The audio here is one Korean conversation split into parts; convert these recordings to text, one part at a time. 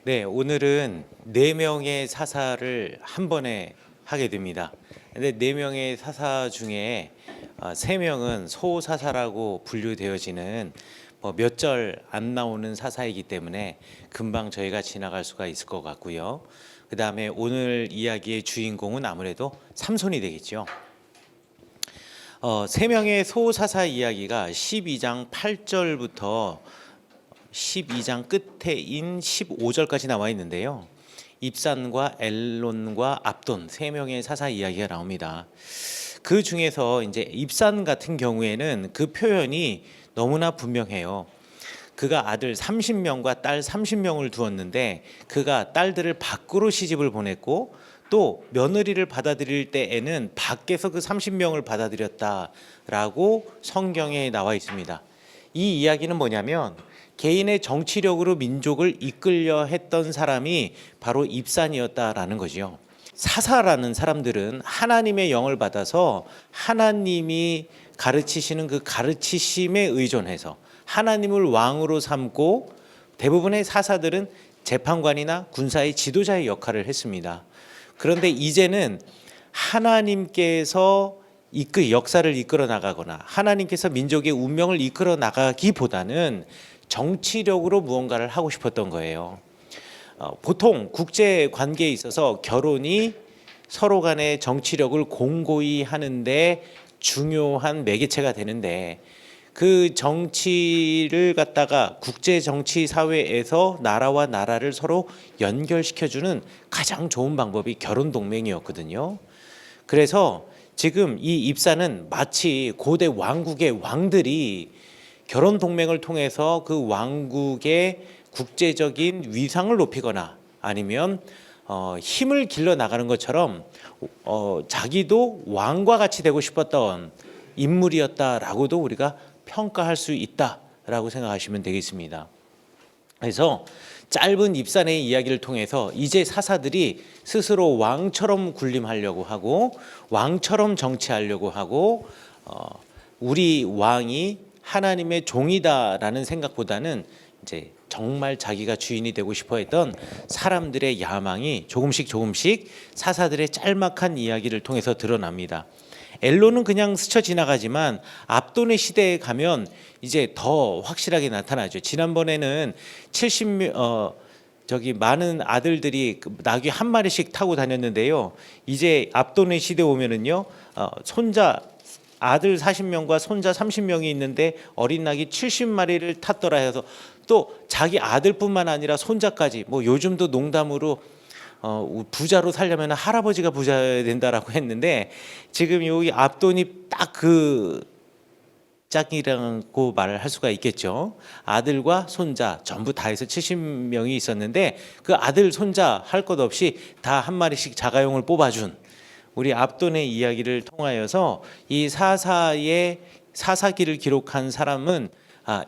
네, 오늘은 네 명의 사사를 한 번에 하게 됩니다. 근데 네 명의 사사 중에 세 명은 소사사라고 분류되어지는 몇 절 안 나오는 사사이기 때문에 금방 저희가 지나갈 수가 있을 것 같고요. 그 다음에 오늘 이야기의 주인공은 아무래도 삼손이 되겠죠. 세 명의 소사사 이야기가 12장 8절부터 12장 끝에인 15절까지 나와 있는데요. 입산과 엘론과 압돈 세 명의 사사 이야기가 나옵니다. 그 중에서 이제 입산 같은 경우에는 그 표현이 너무나 분명해요. 그가 아들 30명과 딸 30명을 두었는데 그가 딸들을 밖으로 시집을 보냈고 또 며느리를 받아들일 때에는 밖에서 그 30명을 받아들였다라고 성경에 나와 있습니다. 이 이야기는 뭐냐면 개인의 정치력으로 민족을 이끌려 했던 사람이 바로 입산이었다라는 거지요. 사사라는 사람들은 하나님의 영을 받아서 하나님이 가르치시는 그 가르치심에 의존해서 하나님을 왕으로 삼고, 대부분의 사사들은 재판관이나 군사의 지도자의 역할을 했습니다. 그런데 이제는 하나님께서 역사를 이끌어 나가거나 하나님께서 민족의 운명을 이끌어 나가기보다는 정치력으로 무언가를 하고 싶었던 거예요. 보통 국제 관계에 있어서 결혼이 서로 간의 정치력을 공고히 하는데 중요한 매개체가 되는데, 그 정치를 갖다가 국제 정치 사회에서 나라와 나라를 서로 연결시켜주는 가장 좋은 방법이 결혼 동맹이었거든요. 그래서 지금 이 입사는 마치 고대 왕국의 왕들이 결혼 동맹을 통해서 그 왕국의 국제적인 위상을 높이거나 아니면 힘을 길러 나가는 것처럼 자기도 왕과 같이 되고 싶었던 인물이었다라고도 우리가 평가할 수 있다라고 생각하시면 되겠습니다. 그래서 짧은 입산의 이야기를 통해서 이제 사사들이 스스로 왕처럼 군림하려고 하고 왕처럼 정치하려고 하고 우리 왕이 하나님의 종이다라는 생각보다는 이제 정말 자기가 주인이 되고 싶어 했던 사람들의 야망이 조금씩 사사들의 짤막한 이야기를 통해서 드러납니다. 엘론은 그냥 스쳐 지나가지만 압돈의 시대에 가면 이제 더 확실하게 나타나죠. 지난번에는 많은 아들들이 나귀 한 마리씩 타고 다녔는데요. 이제 압돈의 시대 오면은요, 손자 아들 40명과 손자 30명이 있는데 어린 낙이 70마리를 탔더라 해서 또 자기 아들뿐만 아니라 손자까지, 요즘도 농담으로 부자로 살려면 할아버지가 부자여야 된다라고 했는데, 지금 여기 압돈이 딱 그 짝이라고 말을 할 수가 있겠죠. 아들과 손자 전부 다 해서 70명이 있었는데 그 아들 손자 할 것 없이 다 한 마리씩 자가용을 뽑아준 우리 압돈의 이야기를 통하여서 이 사사의 사사기를 기록한 사람은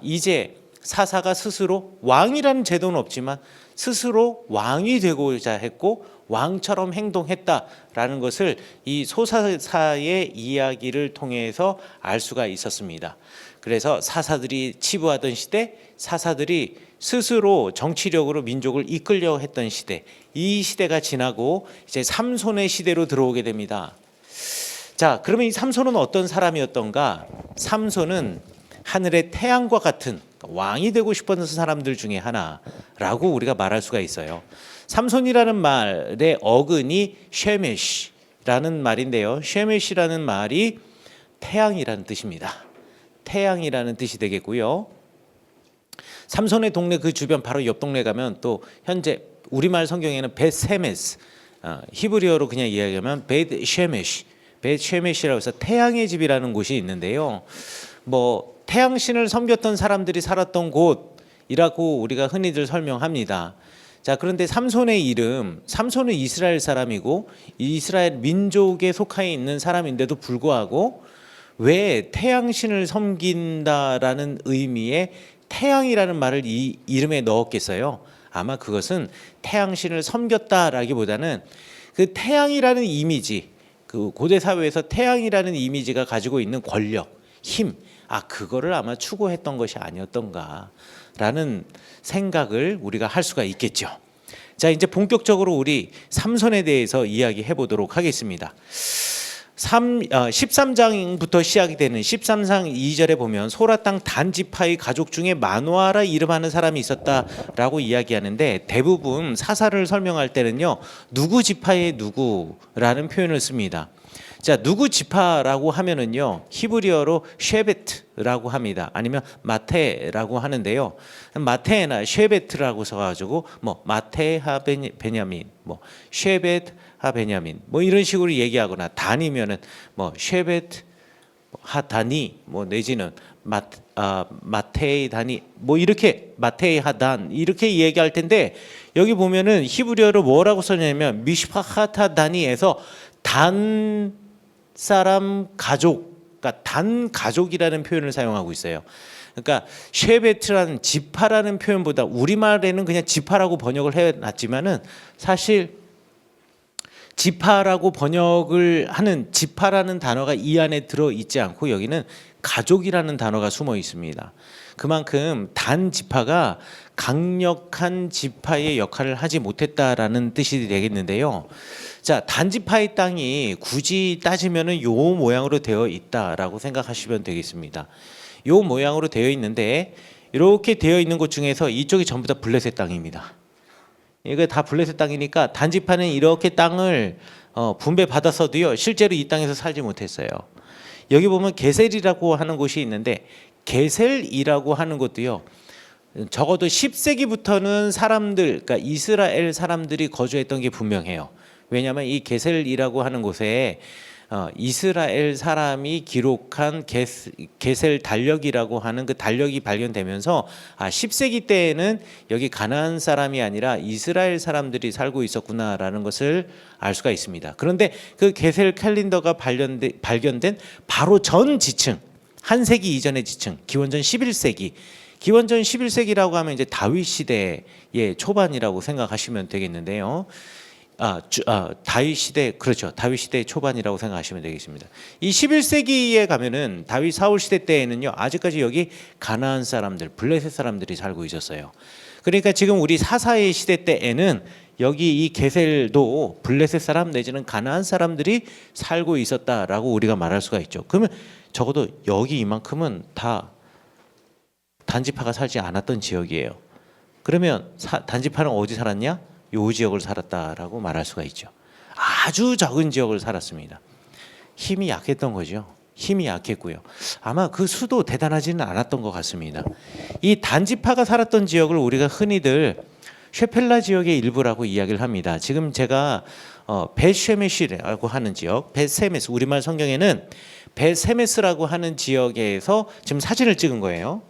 이제 사사가 스스로 왕이라는 제도는 없지만 스스로 왕이 되고자 했고 왕처럼 행동했다라는 것을 이 소사사의 이야기를 통해서 알 수가 있었습니다. 그래서 사사들이 치부하던 시대, 사사들이 스스로 정치력으로 민족을 이끌려 했던 시대, 이 시대가 지나고 이제 삼손의 시대로 들어오게 됩니다. 자, 그러면 이 삼손은 어떤 사람이었던가? 삼손은 하늘의 태양과 같은 왕이 되고 싶었던 사람들 중에 하나라고 우리가 말할 수가 있어요. 삼손이라는 말의 어근이 쉐메시라는 말인데요. 쉐메시라는 말이 태양이라는 뜻입니다. 태양이라는 뜻이 되겠고요. 삼손의 동네 그 주변 바로 옆 동네 가면 또 현재 우리말 성경에는 벳세메스, 히브리어로 그냥 이야기하면 벳쉐메시라고 해서 태양의 집이라는 곳이 있는데요. 태양신을 섬겼던 사람들이 살았던 곳이라고 우리가 흔히들 설명합니다. 자, 그런데 삼손의 이름, 삼손은 이스라엘 사람이고 이스라엘 민족에 속해 있는 사람인데도 불구하고 왜 태양신을 섬긴다라는 의미의 태양이라는 말을 이 이름에 넣었겠어요? 아마 그것은 태양신을 섬겼다라기보다는 그 태양이라는 이미지, 그 고대 사회에서 태양이라는 이미지가 가지고 있는 권력, 힘, 그거를 아마 추구했던 것이 아니었던가라는 생각을 우리가 할 수가 있겠죠. 자, 이제 본격적으로 우리 삼손에 대해서 이야기해 보도록 하겠습니다. 13장부터 시작이 되는 13장 2절에 보면 소라 땅 단지파의 가족 중에 마노아라 이름하는 사람이 있었다라고 이야기하는데, 대부분 사사를 설명할 때는요, 누구 지파의 누구라는 표현을 씁니다. 자, 누구 지파라고 하면은요, 히브리어로 쉐베트라고 합니다. 아니면 마테라고 하는데요. 마테나 쉐베트라고 써가지고 뭐 마테하 베냐민, 뭐 쉐베트하 베냐민, 뭐 이런 식으로 얘기하거나, 단이면은 뭐 쉐베트 하 다니, 뭐 내지는 마테이 다니, 뭐 이렇게 마테이 하단 이렇게 얘기할 텐데, 여기 보면은 히브리어로 뭐라고 써냐면 미슈파하타 다니에서 단 사람 가족, 그러니까 단 가족이라는 표현을 사용하고 있어요. 그러니까 쉐베트라는 지파라는 표현보다 우리말에는 그냥 지파라고 번역을 해놨지만은, 사실 지파라고 번역을 하는 지파라는 단어가 이 안에 들어 있지 않고 여기는 가족이라는 단어가 숨어 있습니다. 그만큼 단 지파가 강력한 지파의 역할을 하지 못했다라는 뜻이 되겠는데요. 자, 단지파의 땅이 굳이 따지면은 요 모양으로 되어 있다라고 생각하시면 되겠습니다. 요 모양으로 되어 있는데, 이렇게 되어 있는 곳 중에서 이쪽이 전부 다 블레셋 땅입니다. 이거 다 블레셋 땅이니까 단지파는 이렇게 땅을 분배받았어도요, 실제로 이 땅에서 살지 못했어요. 여기 보면 게셀이라고 하는 곳이 있는데, 게셀이라고 하는 것도요, 적어도 10세기부터는 사람들, 그러니까 이스라엘 사람들이 거주했던 게 분명해요. 왜냐하면 이 게셀이라고 하는 곳에 이스라엘 사람이 기록한 게셀 달력이라고 하는 그 달력이 발견되면서 10세기 때에는 여기 가나안 사람이 아니라 이스라엘 사람들이 살고 있었구나라는 것을 알 수가 있습니다. 그런데 그 게셀 캘린더가 발견된 바로 전 지층, 한 세기 이전의 지층, 기원전 11세기, 기원전 11세기라고 하면 이제 다윗 시대의 초반이라고 생각하시면 되겠는데요. 다윗 시대, 그렇죠. 다윗 시대의 초반이라고 생각하시면 되겠습니다. 이 11세기에 가면은 다윗 사울 시대 때에는요, 아직까지 여기 가나안 사람들, 블레셋 사람들이 살고 있었어요. 그러니까 지금 우리 사사의 시대 때에는 여기 이 게셀도 블레셋 사람 내지는 가나안 사람들이 살고 있었다라고 우리가 말할 수가 있죠. 그러면 적어도 여기 이만큼은 다 단지파가 살지 않았던 지역이에요. 그러면 단지파는 어디 살았냐? 요 지역을 살았다라고 말할 수가 있죠. 아주 적은 지역을 살았습니다. 힘이 약했던 거죠. 힘이 약했고요. 아마 그 수도 대단하지는 않았던 것 같습니다. 이 단지파가 살았던 지역을 우리가 흔히들 쉐펠라 지역의 일부라고 이야기를 합니다. 지금 제가 벳쉐메시라고 하는 지역, 벳세메스, 우리말 성경에는 벳세메스라고 하는 지역에서 지금 사진을 찍은 거예요.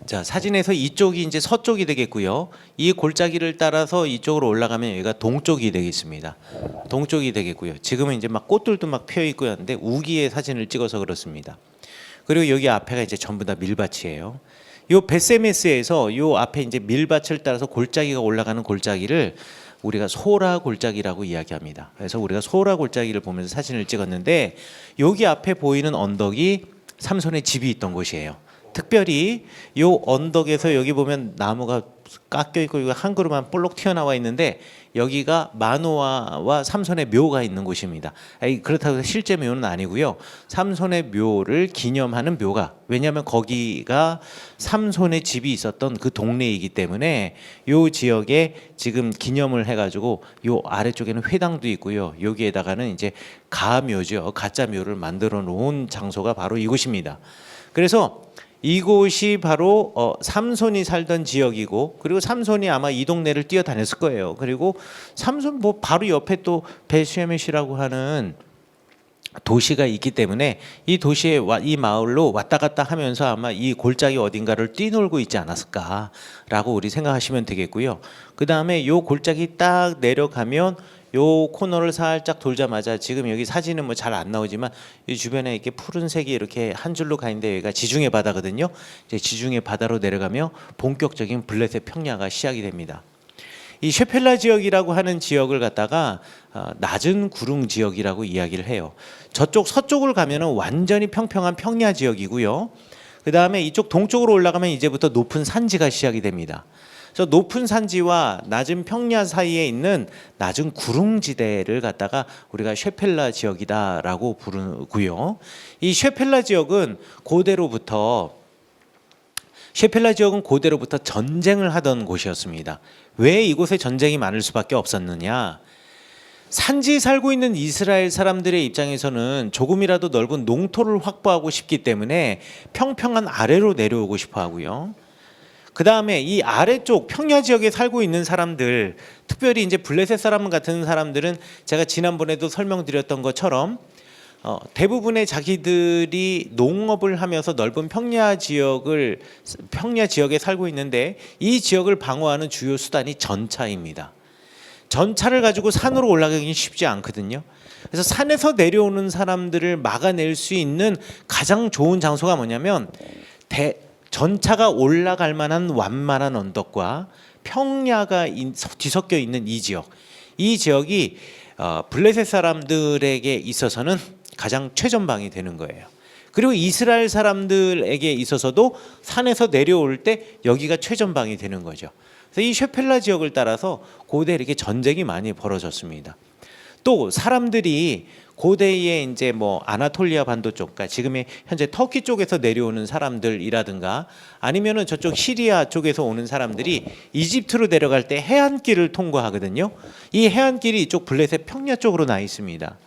자, 사진에서 이쪽이 이제 서쪽이 되겠고요. 이 골짜기를 따라서 이쪽으로 올라가면 여기가 동쪽이 되겠습니다. 동쪽이 되겠고요. 지금은 이제 막 꽃들도 막 피어 있고 하는데 우기의 사진을 찍어서 그렇습니다. 그리고 여기 앞에가 이제 전부 다 밀밭이에요. 요 벳세메스에서 요 앞에 이제 밀밭을 따라서 골짜기가 올라가는 골짜기를 우리가 소라 골짜기라고 이야기합니다. 그래서 우리가 소라 골짜기를 보면서 사진을 찍었는데, 여기 앞에 보이는 언덕이 삼손의 집이 있던 곳이에요. 특별히 요 언덕에서 여기 보면 나무가 깎여 있고 한 그루만 볼록 튀어나와 있는데, 여기가 마노아와 삼손의 묘가 있는 곳입니다. 그렇다고 해서 실제 묘는 아니고요. 삼손의 묘를 기념하는 묘가, 왜냐하면 거기가 삼손의 집이 있었던 그 동네이기 때문에 요 지역에 지금 기념을 해가지고 요 아래쪽에는 회당도 있고요. 여기에다가는 이제 가묘죠. 가짜 묘를 만들어 놓은 장소가 바로 이곳입니다. 그래서 이곳이 바로 삼손이 살던 지역이고, 그리고 삼손이 아마 이 동네를 뛰어다녔을 거예요. 그리고 삼손 뭐 바로 옆에 또 벳쉐메시라고 하는 도시가 있기 때문에 이 도시에 이 마을로 왔다 갔다 하면서 아마 이 골짜기 어딘가를 뛰놀고 있지 않았을까라고 우리 생각하시면 되겠고요. 그 다음에 요 골짜기 딱 내려가면 요 코너를 살짝 돌자마자, 지금 여기 사진은 뭐 잘 안 나오지만 이 주변에 이렇게 푸른색이 이렇게 한 줄로 가 있는데, 여기가 지중해 바다거든요. 이제 지중해 바다로 내려가며 본격적인 블레셋 평야가 시작이 됩니다. 이 쉐펠라 지역이라고 하는 지역을 갖다가 낮은 구릉 지역이라고 이야기를 해요. 저쪽 서쪽을 가면은 완전히 평평한 평야 지역이고요. 그 다음에 이쪽 동쪽으로 올라가면 이제부터 높은 산지가 시작이 됩니다. 저 높은 산지와 낮은 평야 사이에 있는 낮은 구릉지대를 갖다가 우리가 쉐펠라 지역이다라고 부르고요. 이 쉐펠라 지역은 고대로부터 전쟁을 하던 곳이었습니다. 왜 이곳에 전쟁이 많을 수밖에 없었느냐? 산지에 살고 있는 이스라엘 사람들의 입장에서는 조금이라도 넓은 농토를 확보하고 싶기 때문에 평평한 아래로 내려오고 싶어 하고요. 그 다음에 이 아래쪽 평야 지역에 살고 있는 사람들, 특별히 이제 블레셋 사람 같은 사람들은 제가 지난번에도 설명드렸던 것처럼 대부분의 자기들이 농업을 하면서 넓은 평야 지역에 살고 있는데 이 지역을 방어하는 주요 수단이 전차입니다. 전차를 가지고 산으로 올라가기 쉽지 않거든요. 그래서 산에서 내려오는 사람들을 막아낼 수 있는 가장 좋은 장소가 뭐냐면 전차가 올라갈 만한 완만한 언덕과 평야가 뒤섞여 있는 이 지역이 블레셋 사람들에게 있어서는 가장 최전방이 되는 거예요. 그리고 이스라엘 사람들에게 있어서도 산에서 내려올 때 여기가 최전방이 되는 거죠. 그래서 이 쉐펠라 지역을 따라서 고대에 이렇게 전쟁이 많이 벌어졌습니다. 또 사람들이 고대에 이제 뭐 아나톨리아 반도 쪽, 그러니까 지금의 현재 터키 쪽에서 내려오는 사람들이라든가 아니면은 저쪽 시리아 쪽에서 오는 사람들이 이집트로 내려갈 때 해안길을 통과하거든요. 이 해안길이 이쪽 블레셋 평야 쪽으로 나 있습니다.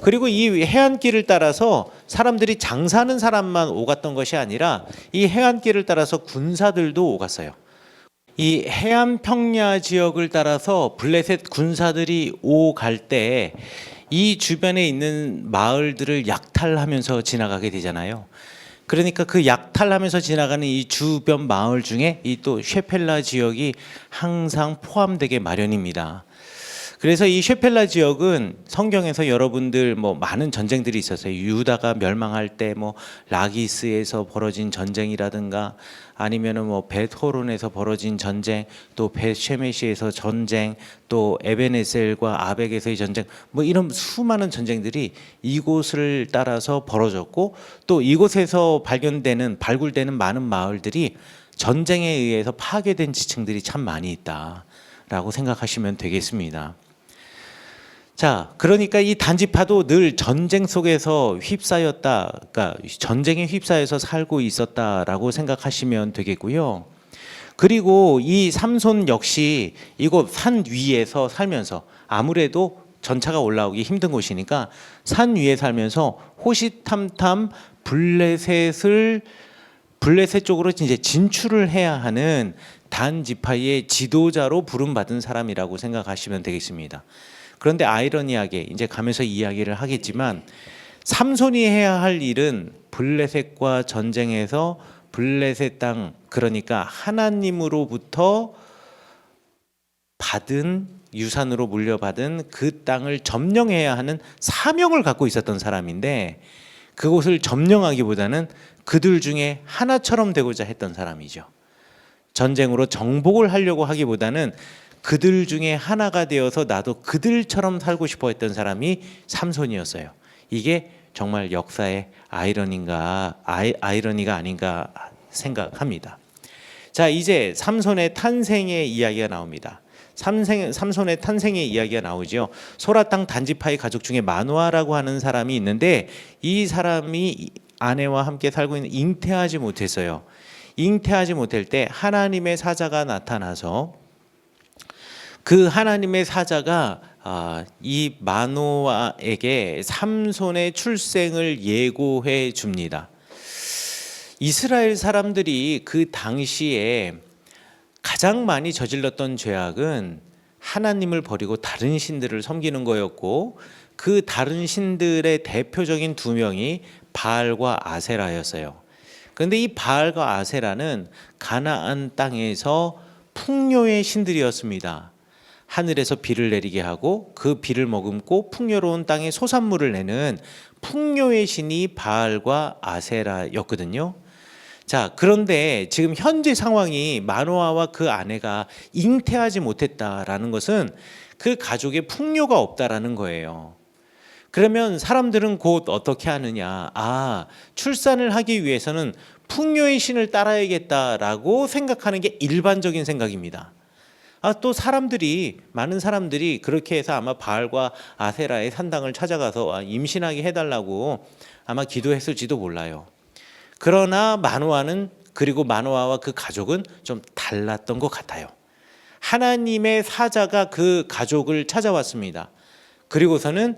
그리고 이 해안길을 따라서 사람들이 장사하는 사람만 오갔던 것이 아니라 이 해안길을 따라서 군사들도 오갔어요. 이 해안 평야 지역을 따라서 블레셋 군사들이 오갈 때 이 주변에 있는 마을들을 약탈하면서 지나가게 되잖아요. 그러니까 그 약탈하면서 지나가는 이 주변 마을 중에 이 또 쉐펠라 지역이 항상 포함되게 마련입니다. 그래서 이 쉐펠라 지역은 성경에서 여러분들 뭐 많은 전쟁들이 있었어요. 유다가 멸망할 때 뭐 라기스에서 벌어진 전쟁이라든가 아니면은 뭐 벳호론에서 벌어진 전쟁, 또 벳쉐메시에서 전쟁, 또 에벤에셀과 아벡에서의 전쟁, 뭐 이런 수많은 전쟁들이 이곳을 따라서 벌어졌고 또 이곳에서 발굴되는 많은 마을들이 전쟁에 의해서 파괴된 지층들이 참 많이 있다라고 생각하시면 되겠습니다. 자, 그러니까 이 단지파도 늘 전쟁 속에서 그러니까 전쟁에 휩싸여서 살고 있었다라고 생각하시면 되겠고요. 그리고 이 삼손 역시 이곳 산 위에서 살면서 아무래도 전차가 올라오기 힘든 곳이니까 산 위에 살면서 호시탐탐 블레셋 쪽으로 이제 진출을 해야 하는 단 지파의 지도자로 부름받은 사람이라고 생각하시면 되겠습니다. 그런데 아이러니하게 이제 가면서 이야기를 하겠지만 삼손이 해야 할 일은 블레셋과 전쟁에서 블레셋 땅, 그러니까 하나님으로부터 받은 유산으로 물려받은 그 땅을 점령해야 하는 사명을 갖고 있었던 사람인데 그곳을 점령하기보다는 그들 중에 하나처럼 되고자 했던 사람이죠. 전쟁으로 정복을 하려고 하기보다는 그들 중에 하나가 되어서 나도 그들처럼 살고 싶어 했던 사람이 삼손이었어요. 이게 정말 역사의 아이러니가 아닌가 생각합니다. 자, 이제 삼손의 탄생의 이야기가 나옵니다. 삼손의 탄생의 이야기가 나오죠. 소라 땅 단지파의 가족 중에 마노아라고 하는 사람이 있는데 이 사람이 아내와 함께 살고 있는 잉태하지 못했어요. 잉태하지 못할 때 하나님의 사자가 나타나서 그 하나님의 사자가 이 마노아에게 삼손의 출생을 예고해 줍니다. 이스라엘 사람들이 그 당시에 가장 많이 저질렀던 죄악은 하나님을 버리고 다른 신들을 섬기는 거였고 그 다른 신들의 대표적인 두 명이 바알과 아세라였어요. 그런데 이 바알과 아세라는 가나안 땅에서 풍요의 신들이었습니다. 하늘에서 비를 내리게 하고 그 비를 머금고 풍요로운 땅에 소산물을 내는 풍요의 신이 바알과 아세라였거든요. 자, 그런데 지금 현재 상황이 마노아와 그 아내가 잉태하지 못했다라는 것은 그 가족에 풍요가 없다라는 거예요. 그러면 사람들은 곧 어떻게 하느냐? 출산을 하기 위해서는 풍요의 신을 따라야겠다라고 생각하는 게 일반적인 생각입니다. 또 많은 사람들이 그렇게 해서 아마 바알과 아세라의 산당을 찾아가서 임신하게 해달라고 아마 기도했을지도 몰라요. 그러나 그리고 마노아와 그 가족은 좀 달랐던 것 같아요. 하나님의 사자가 그 가족을 찾아왔습니다. 그리고서는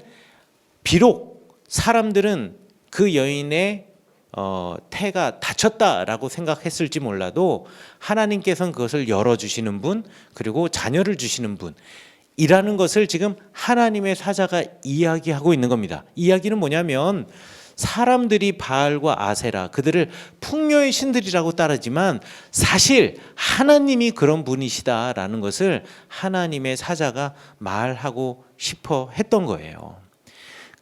비록 사람들은 그 여인의 태가 다쳤다라고 생각했을지 몰라도 하나님께서는 그것을 열어주시는 분, 그리고 자녀를 주시는 분이라는 것을 지금 하나님의 사자가 이야기하고 있는 겁니다. 이야기는 뭐냐면 사람들이 바알과 아세라, 그들을 풍요의 신들이라고 따르지만 사실 하나님이 그런 분이시다라는 것을 하나님의 사자가 말하고 싶어 했던 거예요.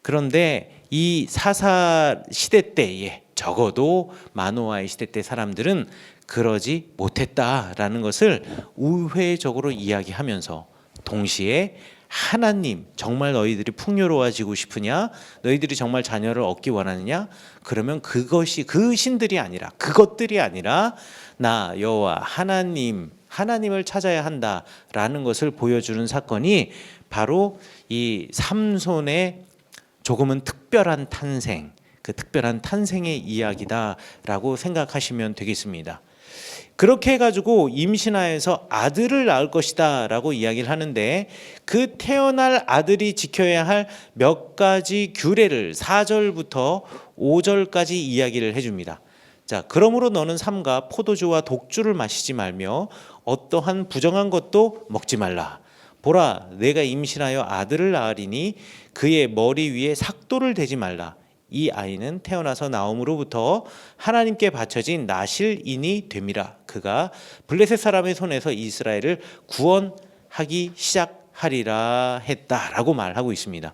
그런데 이 사사 시대 때에, 적어도 마노아의 시대 때 사람들은 그러지 못했다라는 것을 우회적으로 이야기하면서 동시에 하나님, 정말 너희들이 풍요로워지고 싶으냐? 너희들이 정말 자녀를 얻기 원하느냐? 그러면 그것이 그 신들이 아니라, 그것들이 아니라 나 여호와 하나님을 찾아야 한다라는 것을 보여주는 사건이 바로 이 삼손의 조금은 특별한 탄생, 그 특별한 탄생의 이야기다라고 생각하시면 되겠습니다. 그렇게 해가지고 임신하여서 아들을 낳을 것이다 라고 이야기를 하는데, 그 태어날 아들이 지켜야 할 몇 가지 규례를 4절부터 5절까지 이야기를 해줍니다. 자, 그러므로 너는 삼가 포도주와 독주를 마시지 말며 어떠한 부정한 것도 먹지 말라. 보라, 내가 임신하여 아들을 낳으리니 그의 머리 위에 삭도를 대지 말라. 이 아이는 태어나서 나옴으로부터 하나님께 바쳐진 나실인이 됨이라. 그가 블레셋 사람의 손에서 이스라엘을 구원하기 시작하리라 했다라고 말하고 있습니다.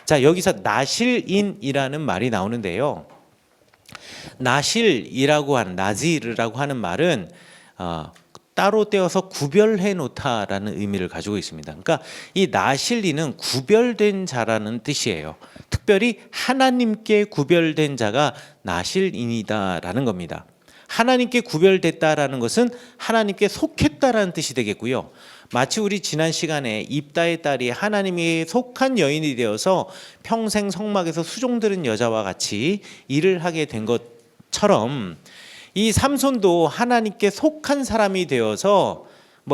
자, 여기서 나실인이라는 말이 나오는데요. 나질이라고 하는 말은 따로 떼어서 구별해 놓다라는 의미를 가지고 있습니다. 그러니까 이 나실리는 구별된 자라는 뜻이에요. 특별히 하나님께 구별된 자가 나실인이다라는 겁니다. 하나님께 구별됐다라는 것은 하나님께 속했다라는 뜻이 되겠고요. 마치 우리 지난 시간에 입다의 딸이 하나님에 속한 여인이 되어서 평생 성막에서 수종드는 여자와 같이 일을 하게 된 것처럼, 이 삼손도 하나님께 속한 사람이 되어서,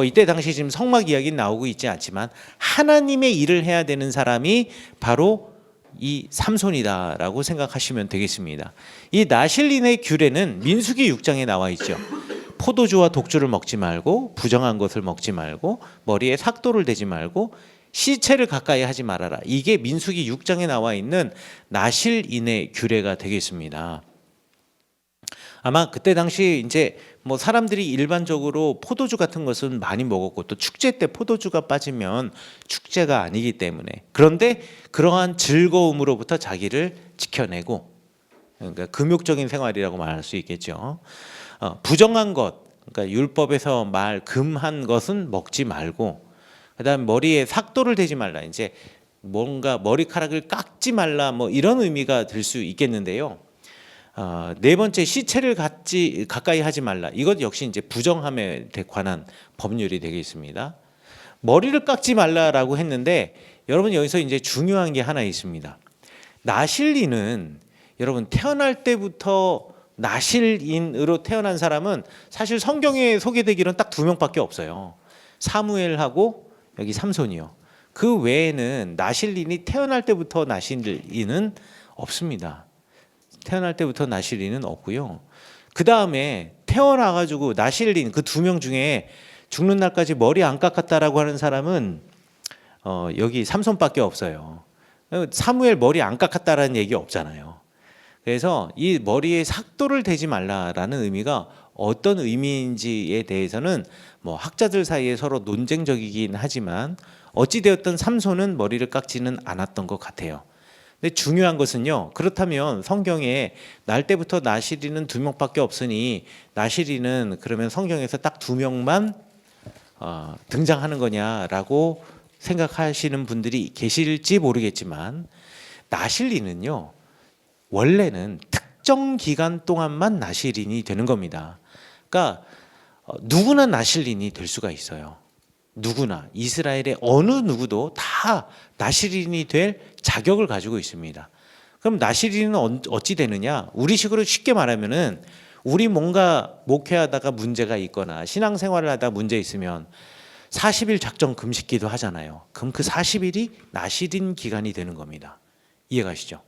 이때 당시 지금 성막 이야기는 나오고 있지 않지만 하나님의 일을 해야 되는 사람이 바로 이 삼손이다라고 생각하시면 되겠습니다. 이 나실린의 규례는 민수기 6장에 나와 있죠. 포도주와 독주를 먹지 말고, 부정한 것을 먹지 말고, 머리에 삭도를 대지 말고, 시체를 가까이 하지 말아라. 이게 민수기 6장에 나와 있는 나실인의 규례가 되겠습니다. 아마 그때 당시 이제 사람들이 일반적으로 포도주 같은 것은 많이 먹었고, 또 축제 때 포도주가 빠지면 축제가 아니기 때문에, 그런데 그러한 즐거움으로부터 자기를 지켜내고, 그러니까 금욕적인 생활이라고 말할 수 있겠죠. 부정한 것, 그러니까 율법에서 금한 것은 먹지 말고, 그다음 머리에 삭도를 대지 말라. 이제 뭔가 머리카락을 깎지 말라, 이런 의미가 들 수 있겠는데요. 네 번째, 시체를 가까이 하지 말라. 이것 역시 이제 부정함에 관한 법률이 되겠습니다. 머리를 깎지 말라라고 했는데, 여러분 여기서 이제 중요한 게 하나 있습니다. 나실인은, 여러분 태어날 때부터 나실인으로 태어난 사람은 사실 성경에 소개되기로는 딱 2명밖에 없어요. 사무엘하고 여기 삼손이요. 그 외에는 나실인이 태어날 때부터 나실인은 없습니다. 태어날 때부터 나실인은 없고요. 그 다음에 태어나가지고 나실인 그 2명 중에 죽는 날까지 머리 안 깎았다라고 하는 사람은 여기 삼손밖에 없어요. 사무엘 머리 안 깎았다라는 얘기 없잖아요. 그래서 이 머리에 삭도를 대지 말라라는 의미가 어떤 의미인지에 대해서는 학자들 사이에 서로 논쟁적이긴 하지만, 어찌되었든 삼손은 머리를 깎지는 않았던 것 같아요. 근데 중요한 것은요, 그렇다면 성경에 날 때부터 나실인은 2명밖에 없으니 나실인은 그러면 성경에서 딱 2명만 등장하는 거냐라고 생각하시는 분들이 계실지 모르겠지만, 나실인은요 원래는 특정 기간 동안만 나실인이 되는 겁니다. 그러니까 누구나 나실인이 될 수가 있어요. 누구나 이스라엘의 어느 누구도 다 나실인이 될 자격을 가지고 있습니다. 그럼 나실인은 어찌 되느냐? 우리식으로 쉽게 말하면은 우리 뭔가 목회하다가 문제가 있거나 신앙생활을 하다가 문제 있으면 40일 작정 금식기도 하잖아요. 그럼 그 40일이 나실인 기간이 되는 겁니다. 이해가시죠?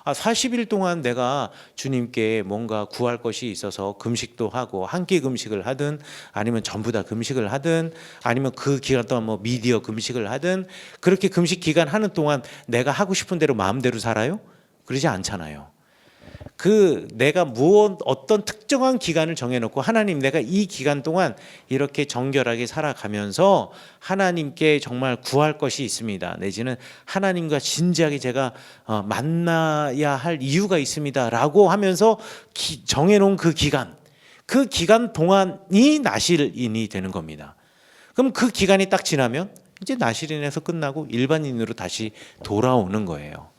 40일 동안 내가 주님께 뭔가 구할 것이 있어서 금식도 하고 한 끼 금식을 하든 아니면 전부 다 금식을 하든 아니면 그 기간 동안 뭐 미디어 금식을 하든 그렇게 금식 기간 하는 동안 내가 하고 싶은 대로 마음대로 살아요? 그러지 않잖아요. 그 내가 어떤 특정한 기간을 정해놓고 하나님 내가 이 기간 동안 이렇게 정결하게 살아가면서 하나님께 정말 구할 것이 있습니다. 내지는 하나님과 진지하게 제가 만나야 할 이유가 있습니다. 라고 하면서 정해놓은 그 기간 동안이 나실인이 되는 겁니다. 그럼 그 기간이 딱 지나면 이제 나실인에서 끝나고 일반인으로 다시 돌아오는 거예요.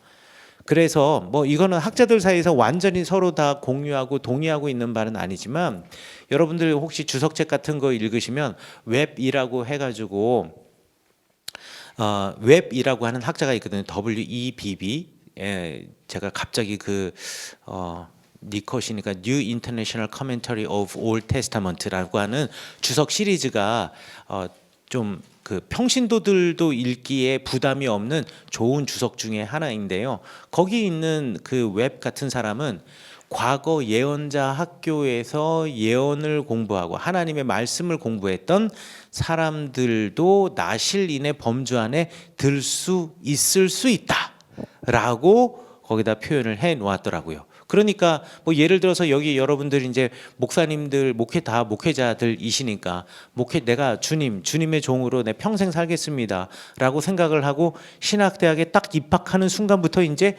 그래서 뭐 이거는 학자들 사이에서 완전히 서로 다 공유하고 동의하고 있는 바는 아니지만 여러분들 혹시 주석책 같은 거 읽으시면 웹이라고 해가지고 웹이라고 하는 학자가 있거든요. WEBB. 제가 갑자기 니컷이니까 New International Commentary of Old Testament라고 하는 주석 시리즈가 좀 그 평신도들도 읽기에 부담이 없는 좋은 주석 중에 하나인데요. 거기 있는 그 웹 같은 사람은 과거 예언자 학교에서 예언을 공부하고 하나님의 말씀을 공부했던 사람들도 나실인의 범주 안에 들 수 있을 수 있다라고 거기다 표현을 해 놓았더라고요. 그러니까 뭐 예를 들어서 여기 여러분들 이제 목사님들 목회자들이시니까 내가 주님의 종으로 내 평생 살겠습니다라고 생각을 하고 신학대학에 딱 입학하는 순간부터 이제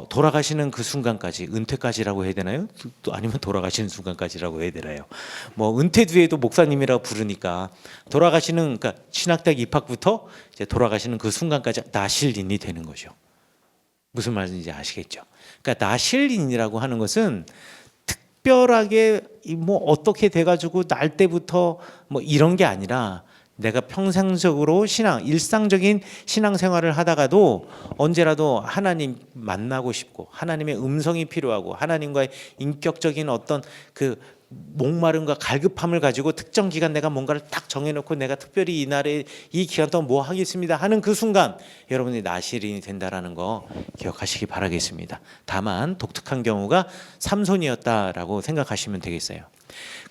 돌아가시는 그 순간까지 은퇴까지라고 해야 되나요? 또 아니면 돌아가시는 순간까지라고 해야 되나요? 뭐 은퇴 뒤에도 목사님이라고 부르니까 돌아가시는 그러니까 신학대학 입학부터 이제 돌아가시는 그 순간까지 나실인이 되는 거죠. 무슨 말인지 아시겠죠? 그러니까 나실인이라고 하는 것은 특별하게 뭐 어떻게 돼가지고 날 때부터 뭐 이런 게 아니라 내가 평생적으로 일상적인 신앙생활을 하다가도 언제라도 하나님 만나고 싶고 하나님의 음성이 필요하고 하나님과의 인격적인 어떤 그 목마름과 갈급함을 가지고 특정 기간 내가 뭔가를 딱 정해놓고 내가 특별히 이날에 이 기간 동안 뭐 하겠습니다 하는 그 순간 여러분이 나실인이 된다라는 거 기억하시기 바라겠습니다. 다만 독특한 경우가 삼손이었다라고 생각하시면 되겠어요.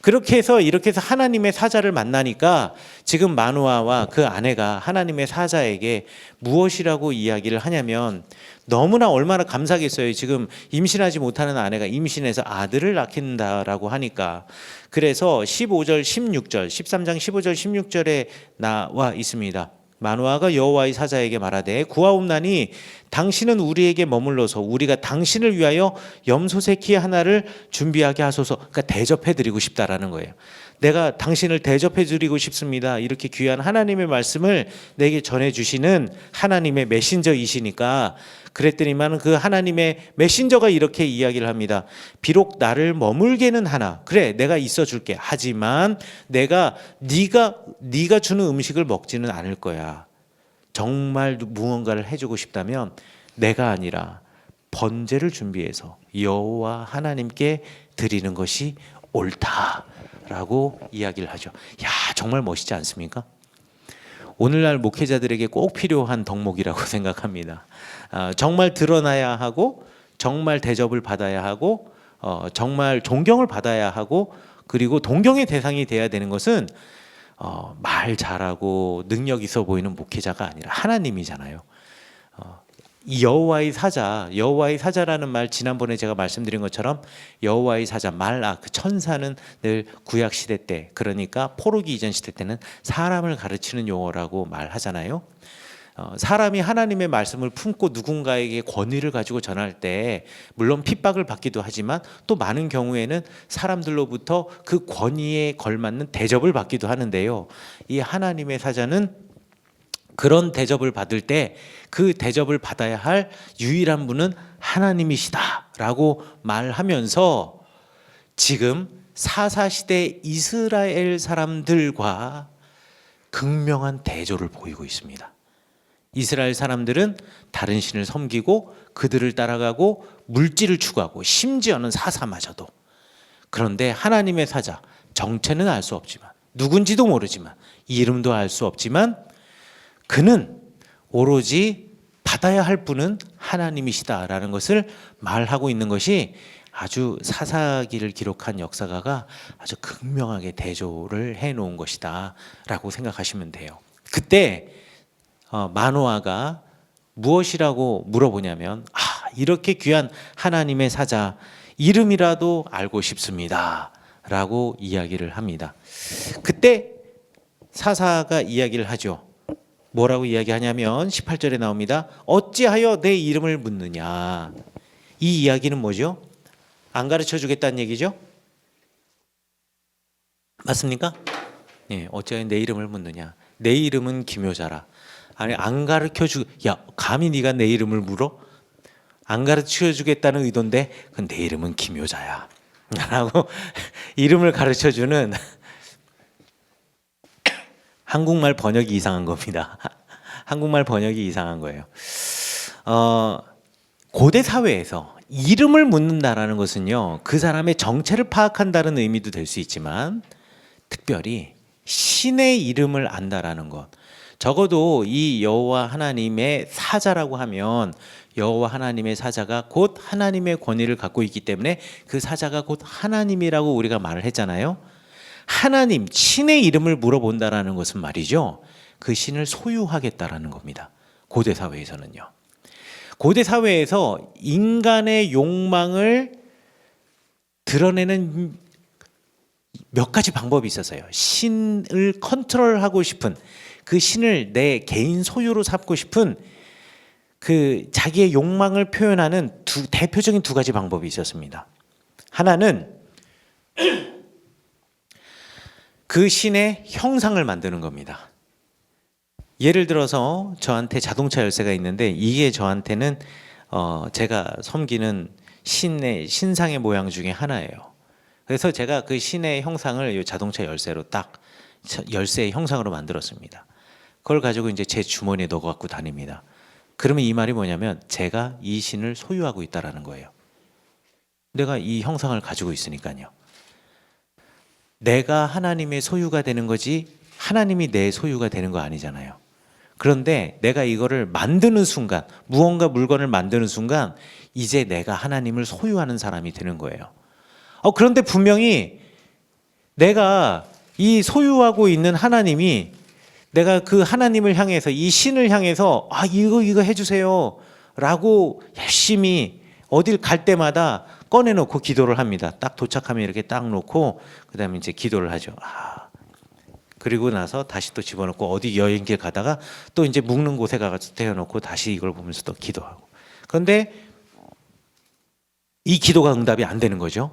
그렇게 해서 하나님의 사자를 만나니까 지금 마누아와 그 아내가 하나님의 사자에게 무엇이라고 이야기를 하냐면 너무나 얼마나 감사하겠어요. 지금 임신하지 못하는 아내가 임신해서 아들을 낳긴다라고 하니까. 그래서 15절 16절 13장 15절 16절에 나와 있습니다. 마누아가 여호와의 사자에게 말하되 구하옵나니 당신은 우리에게 머물러서 우리가 당신을 위하여 염소새끼 하나를 준비하게 하소서. 그러니까 대접해드리고 싶다라는 거예요. 내가 당신을 대접해드리고 싶습니다. 이렇게 귀한 하나님의 말씀을 내게 전해주시는 하나님의 메신저이시니까 그랬더니만 그 하나님의 메신저가 이렇게 이야기를 합니다. 비록 나를 머물게는 하나 그래 내가 있어줄게. 하지만 내가 네가 주는 음식을 먹지는 않을 거야. 정말 무언가를 해주고 싶다면 내가 아니라 번제를 준비해서 여호와 하나님께 드리는 것이 옳다라고 이야기를 하죠. 야 정말 멋있지 않습니까? 오늘날 목회자들에게 꼭 필요한 덕목이라고 생각합니다. 정말 드러나야 하고 정말 대접을 받아야 하고 정말 존경을 받아야 하고 그리고 동경의 대상이 돼야 되는 것은 말 잘하고 능력 있어 보이는 목회자가 아니라 하나님이잖아요. 여호와의 사자라는 말 지난번에 제가 말씀드린 것처럼 여호와의 사자 말악 그 천사는 늘 구약 시대 때 그러니까 포로기 이전 시대 때는 사람을 가르치는 용어라고 말하잖아요. 사람이 하나님의 말씀을 품고 누군가에게 권위를 가지고 전할 때 물론 핍박을 받기도 하지만 또 많은 경우에는 사람들로부터 그 권위에 걸맞는 대접을 받기도 하는데요. 이 하나님의 사자는 그런 대접을 받을 때 그 대접을 받아야 할 유일한 분은 하나님이시다라고 말하면서 지금 사사시대 이스라엘 사람들과 극명한 대조를 보이고 있습니다. 이스라엘 사람들은 다른 신을 섬기고 그들을 따라가고 물질을 추구하고 심지어는 사사마저도. 그런데 하나님의 사자, 정체는 알 수 없지만, 누군지도 모르지만, 이름도 알 수 없지만 그는 오로지 받아야 할 분은 하나님이시다라는 것을 말하고 있는 것이 아주 사사기를 기록한 역사가가 아주 극명하게 대조를 해놓은 것이다 라고 생각하시면 돼요. 그때 마노아가 무엇이라고 물어보냐면 이렇게 귀한 하나님의 사자 이름이라도 알고 싶습니다 라고 이야기를 합니다. 그때 사사가 이야기를 하죠. 뭐라고 이야기하냐면 18절에 나옵니다. 어찌하여 내 이름을 묻느냐. 이 이야기는 뭐죠? 안 가르쳐 주겠다는 얘기죠? 맞습니까? 예, 어찌하여 내 이름을 묻느냐. 내 이름은 기묘자라. 아니 안 가르쳐 주. 야, 감히 네가 내 이름을 물어? 안 가르쳐 주겠다는 의도인데 그건 내 이름은 기묘자야. 라고 이름을 가르쳐 주는 한국말 번역이 이상한 겁니다. 한국말 번역이 이상한 거예요. 고대 사회에서 이름을 묻는다라는 것은요, 그 사람의 정체를 파악한다는 의미도 될 수 있지만 특별히 신의 이름을 안다라는 것. 적어도 이 여호와 하나님의 사자라고 하면 여호와 하나님의 사자가 곧 하나님의 권위를 갖고 있기 때문에 그 사자가 곧 하나님이라고 우리가 말을 했잖아요. 하나님, 신의 이름을 물어본다라는 것은 말이죠, 그 신을 소유하겠다라는 겁니다. 고대 사회에서는요. 고대 사회에서 인간의 욕망을 드러내는 몇 가지 방법이 있었어요. 신을 컨트롤하고 싶은, 그 신을 내 개인 소유로 삼고 싶은 그 자기의 욕망을 표현하는 대표적인 두 가지 방법이 있었습니다. 하나는 그 신의 형상을 만드는 겁니다. 예를 들어서 저한테 자동차 열쇠가 있는데 이게 저한테는 제가 섬기는 신상의 모양 중에 하나예요. 그래서 제가 그 신의 형상을 이 자동차 열쇠로 딱 열쇠의 형상으로 만들었습니다. 그걸 가지고 이제 제 주머니에 넣어 갖고 다닙니다. 그러면 이 말이 뭐냐면 제가 이 신을 소유하고 있다라는 거예요. 내가 이 형상을 가지고 있으니까요. 내가 하나님의 소유가 되는 거지 하나님이 내 소유가 되는 거 아니잖아요. 그런데 내가 이거를 만드는 순간, 무언가 물건을 만드는 순간 이제 내가 하나님을 소유하는 사람이 되는 거예요. 그런데 분명히 내가 이 소유하고 있는 하나님이, 내가 그 하나님을 향해서, 이 신을 향해서 이거 해주세요 라고 열심히 어딜 갈 때마다 꺼내놓고 기도를 합니다. 딱 도착하면 이렇게 딱 놓고 그 다음에 이제 기도를 하죠. 그리고 나서 다시 또 집어넣고 어디 여행길 가다가 또 이제 묵는 곳에 가서 태워놓고 다시 이걸 보면서 또 기도하고. 그런데 이 기도가 응답이 안 되는 거죠.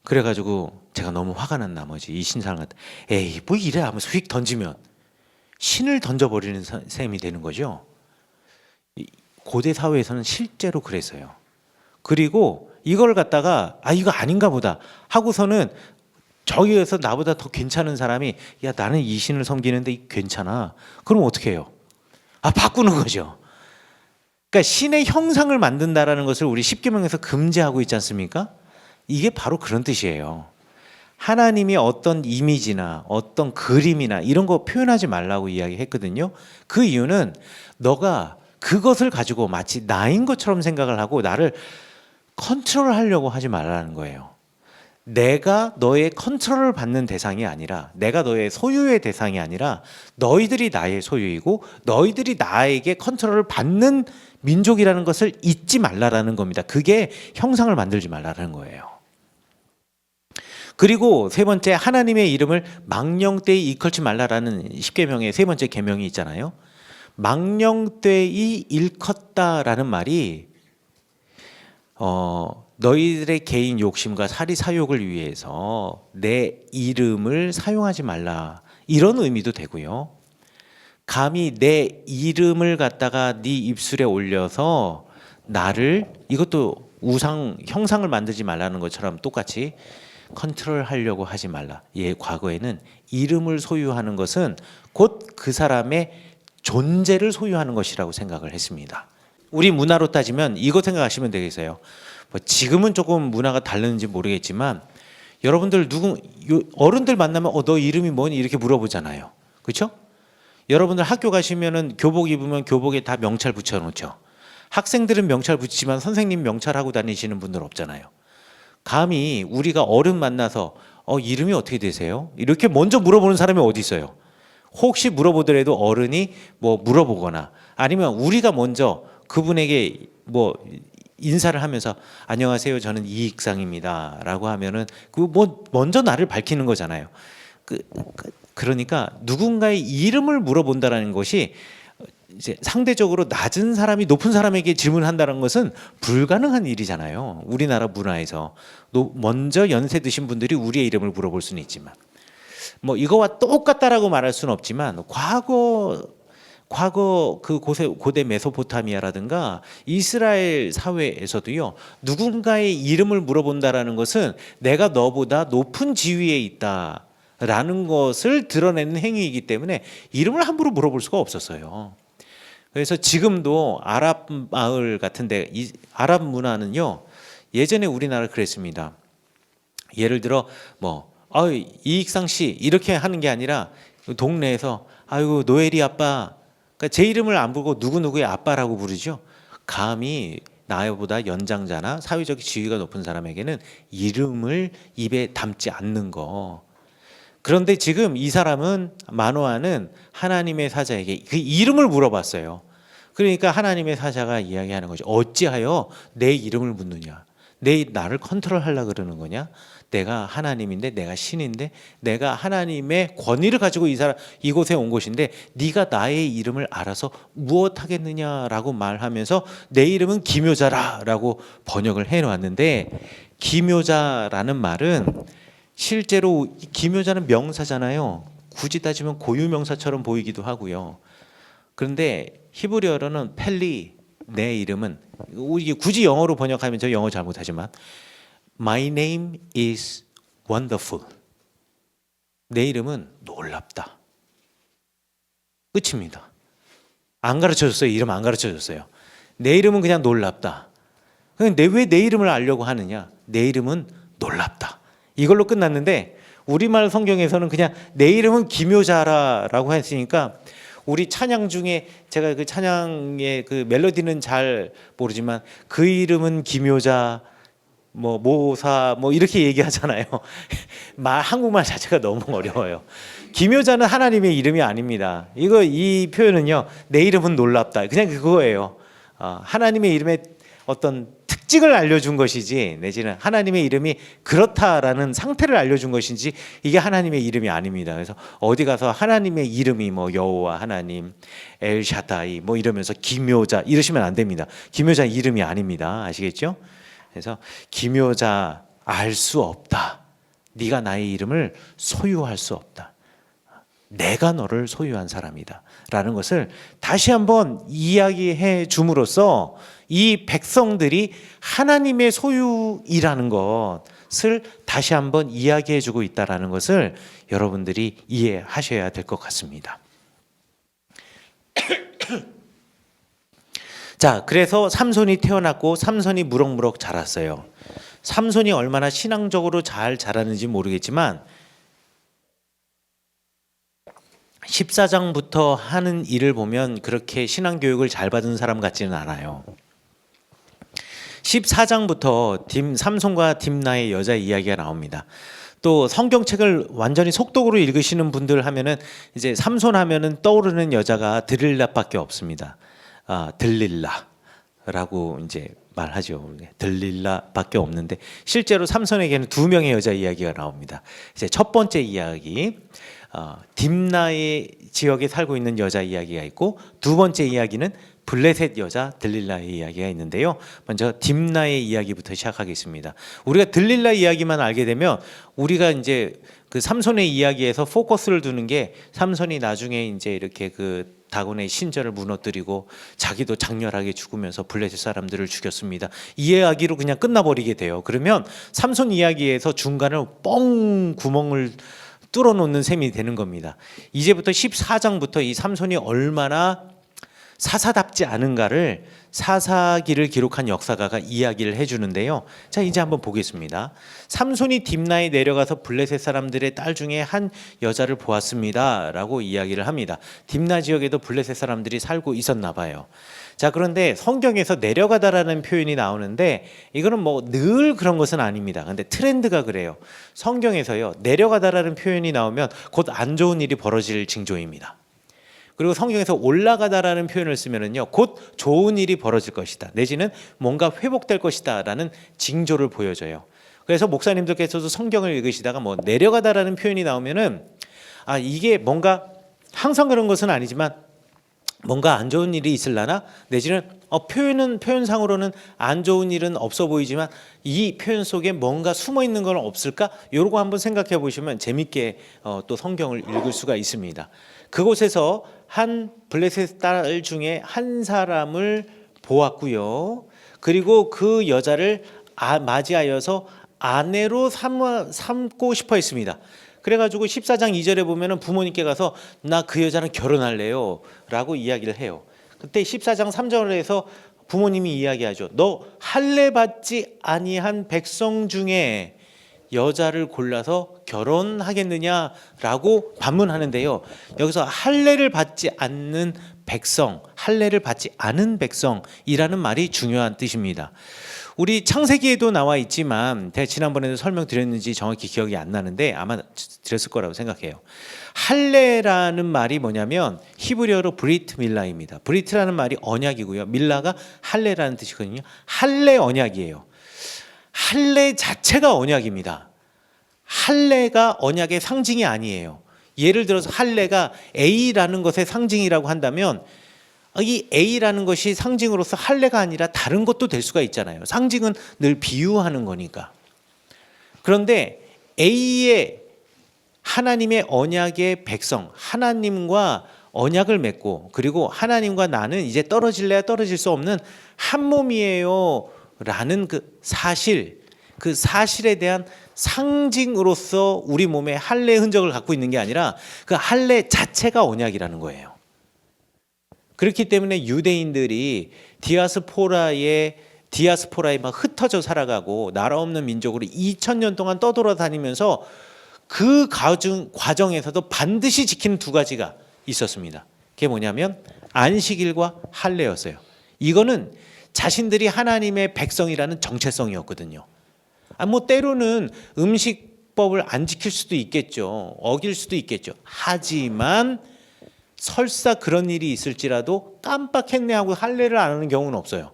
그래가지고 제가 너무 화가 난 나머지 이 신상한테 에이 뭐 이래 하면서 휙 던지면 신을 던져버리는 셈이 되는 거죠. 고대 사회에서는 실제로 그랬어요. 그리고 이걸 갖다가 이거 아닌가 보다 하고서는 저기에서 나보다 더 괜찮은 사람이 야 나는 이 신을 섬기는데 괜찮아. 그럼 어떻게 해요? 바꾸는 거죠. 그러니까 신의 형상을 만든다라는 것을 우리 십계명에서 금지하고 있지 않습니까? 이게 바로 그런 뜻이에요. 하나님이 어떤 이미지나 어떤 그림이나 이런 거 표현하지 말라고 이야기했거든요. 그 이유는 너가 그것을 가지고 마치 나인 것처럼 생각을 하고 나를 컨트롤하려고 하지 말라는 거예요. 내가 너의 컨트롤을 받는 대상이 아니라, 내가 너의 소유의 대상이 아니라 너희들이 나의 소유이고 너희들이 나에게 컨트롤을 받는 민족이라는 것을 잊지 말라라는 겁니다. 그게 형상을 만들지 말라는 거예요. 그리고 세 번째, 하나님의 이름을 망령되이 일컫지 말라라는 십계명의 세 번째 계명이 있잖아요. 망령되이 일컫다라는 말이 너희들의 개인 욕심과 사리 사욕을 위해서 내 이름을 사용하지 말라, 이런 의미도 되고요. 감히 내 이름을 갖다가 네 입술에 올려서 나를, 이것도 우상 형상을 만들지 말라는 것처럼 똑같이 컨트롤하려고 하지 말라. 예, 과거에는 이름을 소유하는 것은 곧 그 사람의 존재를 소유하는 것이라고 생각을 했습니다. 우리 문화로 따지면 이거 생각하시면 되겠어요. 뭐 지금은 조금 문화가 다르는지 모르겠지만 여러분들 어른들 만나면 너 이름이 뭐니 이렇게 물어보잖아요. 그렇죠? 여러분들 학교 가시면은 교복 입으면 교복에 다 명찰 붙여놓죠. 학생들은 명찰 붙이지만 선생님 명찰하고 다니시는 분들 없잖아요. 감히 우리가 어른 만나서 이름이 어떻게 되세요? 이렇게 먼저 물어보는 사람이 어디 있어요? 혹시 물어보더라도 어른이 뭐 물어보거나 아니면 우리가 먼저 그분에게 뭐 인사를 하면서 안녕하세요, 저는 이익상입니다 라고 하면은 그 뭐 먼저 나를 밝히는 거잖아요. 그러니까 누군가의 이름을 물어본다라는 것이 이제 상대적으로 낮은 사람이 높은 사람에게 질문한다는 것은 불가능한 일이잖아요. 우리나라 문화에서 먼저 연세 드신 분들이 우리의 이름을 물어볼 수는 있지만 뭐 이거와 똑같다라고 말할 수는 없지만 과거 그 고대 메소포타미아라든가 이스라엘 사회에서도요, 누군가의 이름을 물어본다라는 것은 내가 너보다 높은 지위에 있다라는 것을 드러내는 행위이기 때문에 이름을 함부로 물어볼 수가 없었어요. 그래서 지금도 아랍 마을 같은데 아랍 문화는요, 예전에 우리나라 그랬습니다. 예를 들어 뭐 이익상 씨 이렇게 하는 게 아니라 동네에서 아이고 노엘이 아빠, 그러니까 제 이름을 안 부르고 누구누구의 아빠라고 부르죠. 감히 나보다 연장자나 사회적 지위가 높은 사람에게는 이름을 입에 담지 않는 거. 그런데 지금 이 사람은 마노아는 하나님의 사자에게 그 이름을 물어봤어요. 그러니까 하나님의 사자가 이야기하는 거죠. 어찌하여 내 이름을 묻느냐? 나를 컨트롤하려고 그러는 거냐? 내가 하나님인데, 내가 신인데, 내가 하나님의 권위를 가지고 이곳에 온 것인데 네가 나의 이름을 알아서 무엇하겠느냐라고 말하면서 내 이름은 기묘자라라고 번역을 해놓았는데, 기묘자라는 말은 실제로 기묘자는 명사잖아요. 굳이 따지면 고유명사처럼 보이기도 하고요. 그런데 히브리어로는 펠리, 내 이름은, 이게 굳이 영어로 번역하면 저 영어 잘못하지만 My name is wonderful. 내 이름은 놀랍다. 끝입니다. 안 가르쳐줬어요. 이름 안 가르쳐줬어요. 내 이름은 그냥 놀랍다. 왜 내 이름을 알려고 하느냐? 내 이름은 놀랍다. 이걸로 끝났는데 우리말 성경에서는 그냥 내 이름은 기묘자라라고 했으니까 우리 찬양 중에 제가 그 찬양의 그 멜로디는 잘 모르지만 그 이름은 기묘자, 뭐 모사 뭐 이렇게 얘기하잖아요. 한국말 자체가 너무 어려워요. 기묘자는 하나님의 이름이 아닙니다. 이 표현은요, 내 이름은 놀랍다. 그냥 그거예요. 하나님의 이름의 어떤 특징을 알려준 것이지, 내지는 하나님의 이름이 그렇다라는 상태를 알려준 것인지, 이게 하나님의 이름이 아닙니다. 그래서 어디 가서 하나님의 이름이 뭐 여호와 하나님, 엘샤다이 뭐 이러면서 기묘자 이러시면 안 됩니다. 기묘자 이름이 아닙니다. 아시겠죠? 그래서 기묘자 알 수 없다. 네가 나의 이름을 소유할 수 없다. 내가 너를 소유한 사람이다 라는 것을 다시 한번 이야기해 줌으로써 이 백성들이 하나님의 소유이라는 것을 다시 한번 이야기해 주고 있다는 것을 여러분들이 이해하셔야 될 것 같습니다. 자, 그래서 삼손이 태어났고 삼손이 무럭무럭 자랐어요. 삼손이 얼마나 신앙적으로 잘 자라는지 모르겠지만 14장부터 하는 일을 보면 그렇게 신앙교육을 잘 받은 사람 같지는 않아요. 14장부터 삼손과 딥나의 여자 이야기가 나옵니다. 또 성경책을 완전히 속독으로 읽으시는 분들 하면은 이제 삼손 하면은 떠오르는 여자가 들릴라밖에 없습니다. 들릴라라고 이제 말하죠. 들릴라밖에 없는데 실제로 삼손에게는 두 명의 여자 이야기가 나옵니다. 이제 첫 번째 이야기, 딥나의 지역에 살고 있는 여자 이야기가 있고, 두 번째 이야기는 블레셋 여자 들릴라의 이야기가 있는데요. 먼저 딥나의 이야기부터 시작하겠습니다. 우리가 들릴라 이야기만 알게 되면 우리가 이제 그 삼손의 이야기에서 포커스를 두는 게 삼손이 나중에 이제 이렇게 그 다곤의 신전을 무너뜨리고 자기도 장렬하게 죽으면서 블레셋 사람들을 죽였습니다. 이 이야기로 그냥 끝나버리게 돼요. 그러면 삼손 이야기에서 중간을 뻥 구멍을 뚫어놓는 셈이 되는 겁니다. 이제부터 14장부터 이 삼손이 얼마나 사사답지 않은가를 사사기를 기록한 역사가가 이야기를 해주는데요. 자, 이제 한번 보겠습니다. 삼손이 딥나에 내려가서 블레셋 사람들의 딸 중에 한 여자를 보았습니다 라고 이야기를 합니다. 딥나 지역에도 블레셋 사람들이 살고 있었나 봐요. 자, 그런데 성경에서 내려가다라는 표현이 나오는데 이거는 뭐 늘 그런 것은 아닙니다. 근데 트렌드가 그래요. 성경에서요, 내려가다라는 표현이 나오면 곧 안 좋은 일이 벌어질 징조입니다. 그리고 성경에서 올라가다라는 표현을 쓰면은요, 곧 좋은 일이 벌어질 것이다, 내지는 뭔가 회복될 것이다라는 징조를 보여줘요. 그래서 목사님들께서도 성경을 읽으시다가 뭐 내려가다라는 표현이 나오면은 이게 뭔가 항상 그런 것은 아니지만 뭔가 안 좋은 일이 있을라나, 내지는 표현상으로는 안 좋은 일은 없어 보이지만 이 표현 속에 뭔가 숨어 있는 건 없을까? 요러고 한번 생각해 보시면 재밌게 또 성경을 읽을 수가 있습니다. 그곳에서 한 블레셋 딸 중에 한 사람을 보았고요. 그리고 그 여자를 맞이하여서 아내로 삼고 싶어 했습니다. 그래가지고 14장 2절에 보면은 부모님께 가서 나 그 여자랑 결혼할래요 라고 이야기를 해요. 그때 14장 3절에서 부모님이 이야기하죠. 너 할례 받지 아니한 백성 중에 여자를 골라서 결혼하겠느냐라고 반문하는데요. 여기서 할례를 받지 않는 백성, 할례를 받지 않은 백성이라는 말이 중요한 뜻입니다. 우리 창세기에도 나와 있지만 지난번에도 설명드렸는지 정확히 기억이 안 나는데 아마 드렸을 거라고 생각해요. 할례라는 말이 뭐냐면 히브리어로 브리트 밀라입니다. 브리트라는 말이 언약이고요. 밀라가 할례라는 뜻이거든요. 할례 언약이에요. 할례 자체가 언약입니다. 할례가 언약의 상징이 아니에요. 예를 들어서 할례가 A라는 것의 상징이라고 한다면 이 A라는 것이 상징으로서 할례가 아니라 다른 것도 될 수가 있잖아요. 상징은 늘 비유하는 거니까. 그런데 A의 하나님의 언약의 백성, 하나님과 언약을 맺고, 그리고 하나님과 나는 이제 떨어질래야 떨어질 수 없는 한 몸이에요 라는 그 사실에 대한 상징으로서 우리 몸에 할례의 흔적을 갖고 있는 게 아니라 그 할례 자체가 언약이라는 거예요. 그렇기 때문에 유대인들이 디아스포라에 막 흩어져 살아가고 나라 없는 민족으로 2000년 동안 떠돌아다니면서 그 과정에서도 반드시 지키는 두 가지가 있었습니다. 그게 뭐냐면 안식일과 할례였어요. 이거는 자신들이 하나님의 백성이라는 정체성이었거든요. 뭐 때로는 음식법을 안 지킬 수도 있겠죠. 어길 수도 있겠죠. 하지만 설사 그런 일이 있을지라도 깜빡했네 하고 할례를 안 하는 경우는 없어요.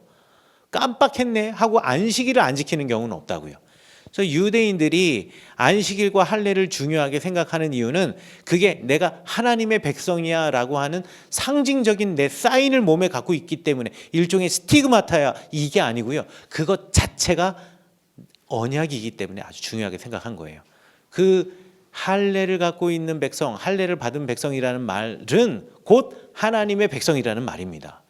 깜빡했네 하고 안식일을 안 지키는 경우는 없다고요. 그래서 유대인들이 안식일과 할례를 중요하게 생각하는 이유는 그게 내가 하나님의 백성이야 라고 하는 상징적인 내 사인을 몸에 갖고 있기 때문에, 일종의 스티그마타야 이게 아니고요. 그것 자체가 언약이기 때문에 아주 중요하게 생각한 거예요. 그 할례를 갖고 있는 백성, 할례를 받은 백성이라는 말은 곧 하나님의 백성이라는 말입니다.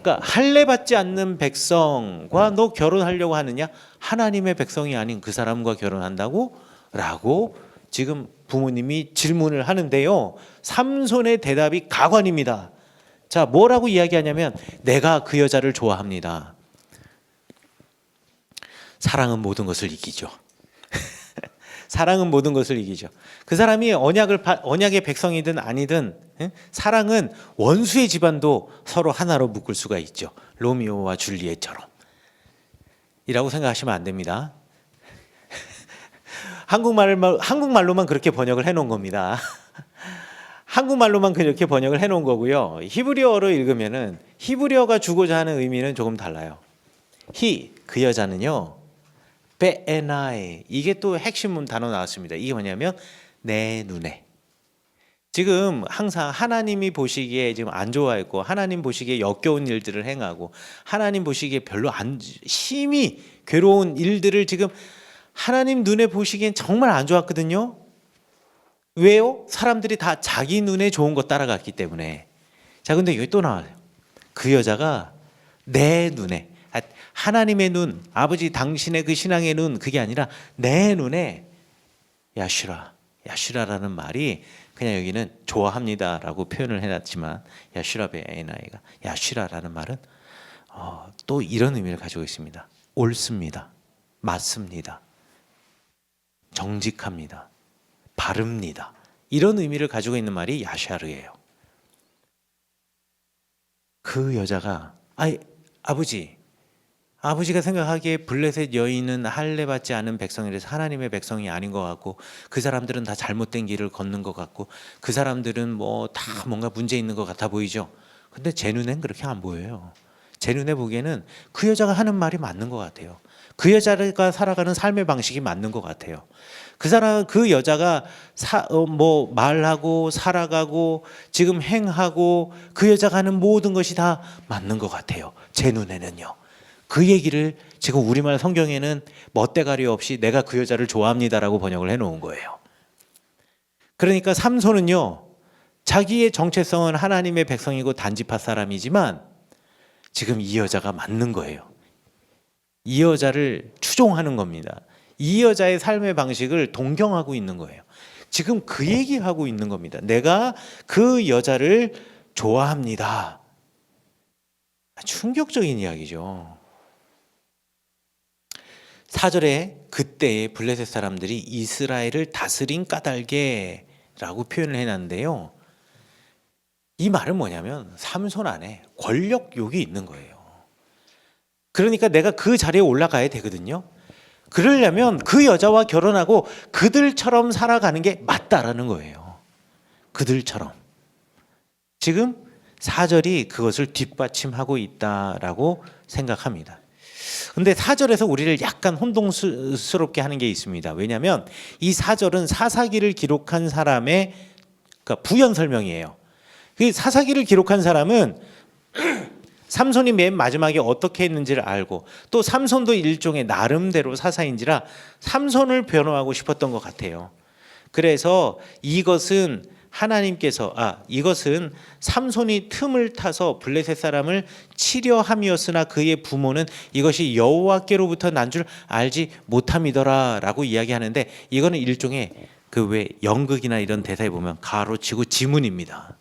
그러니까 할례 받지 않는 백성과 너 결혼하려고 하느냐? 하나님의 백성이 아닌 그 사람과 결혼한다고? 라고 지금 부모님이 질문을 하는데요. 삼손의 대답이 가관입니다. 자, 뭐라고 이야기하냐면 내가 그 여자를 좋아합니다. 사랑은 모든 것을 이기죠. 사랑은 모든 것을 이기죠. 그 사람이 언약의 백성이든 아니든 사랑은 원수의 집안도 서로 하나로 묶을 수가 있죠. 로미오와 줄리엣처럼. 이라고 생각하시면 안 됩니다. 한국말로만 그렇게 번역을 해놓은 겁니다. 한국말로만 그렇게 번역을 해놓은 거고요. 히브리어로 읽으면은 히브리어가 주고자 하는 의미는 조금 달라요. 그 여자는요, 베에나에, 이게 또 핵심 단어 나왔습니다. 이게 뭐냐면 내 눈에. 지금 항상 하나님이 보시기에 지금 안 좋아했고, 하나님 보시기에 역겨운 일들을 행하고, 하나님 보시기에 별로 심히 괴로운 일들을 지금 하나님 눈에 보시기엔 정말 안 좋았거든요. 왜요? 사람들이 다 자기 눈에 좋은 거 따라갔기 때문에. 자, 근데 여기 또 나와요. 그 여자가 내 눈에, 하나님의 눈, 아버지 당신의 그 신앙의 눈, 그게 아니라 내 눈에 야슈라라는 말이 그냥 여기는 좋아합니다라고 표현을 해놨지만 야슈라베 에나이가 야슈라라는 말은 또 이런 의미를 가지고 있습니다. 옳습니다. 맞습니다. 정직합니다. 바릅니다. 이런 의미를 가지고 있는 말이 야샤르예요. 그 여자가 아버지가 생각하기에 블레셋 여인은 할례 받지 않은 백성이라서 하나님의 백성이 아닌 것 같고, 그 사람들은 다 잘못된 길을 걷는 것 같고, 그 사람들은 뭐 다 뭔가 문제 있는 것 같아 보이죠. 근데 제 눈엔 그렇게 안 보여요. 제 눈에 보기에는 그 여자가 하는 말이 맞는 것 같아요. 그 여자가 살아가는 삶의 방식이 맞는 것 같아요. 그 여자가 말하고 살아가고 지금 행하고 그 여자가 하는 모든 것이 다 맞는 것 같아요. 제 눈에는요. 그 얘기를 지금 우리말 성경에는 멋대가리 없이 내가 그 여자를 좋아합니다라고 번역을 해놓은 거예요. 그러니까 삼손은요, 자기의 정체성은 하나님의 백성이고 단지파 사람이지만 지금 이 여자가 맞는 거예요. 이 여자를 추종하는 겁니다. 이 여자의 삶의 방식을 동경하고 있는 거예요. 지금 그 얘기하고 있는 겁니다. 내가 그 여자를 좋아합니다. 충격적인 이야기죠. 4절에 그때의 블레셋 사람들이 이스라엘을 다스린 까닭에라고 표현을 해놨는데요. 이 말은 뭐냐면 삼손 안에 권력욕이 있는 거예요. 그러니까 내가 그 자리에 올라가야 되거든요. 그러려면 그 여자와 결혼하고 그들처럼 살아가는 게 맞다라는 거예요. 그들처럼. 지금 4절이 그것을 뒷받침하고 있다라고 생각합니다. 근데 4절에서 우리를 약간 혼동스럽게 하는 게 있습니다. 왜냐하면 이 4절은 사사기를 기록한 사람의 부연 설명이에요. 그 사사기를 기록한 사람은 삼손이 맨 마지막에 어떻게 했는지를 알고, 또 삼손도 일종의 나름대로 사사인지라 삼손을 변호하고 싶었던 것 같아요. 그래서 이것은 삼손이 틈을 타서 블레셋 사람을 치려 함이었으나 그의 부모는 이것이 여호와께로부터 난 줄 알지 못함이더라라고 이야기하는데, 이거는 일종의 왜 연극이나 이런 대사에 보면 가로치고 지문입니다.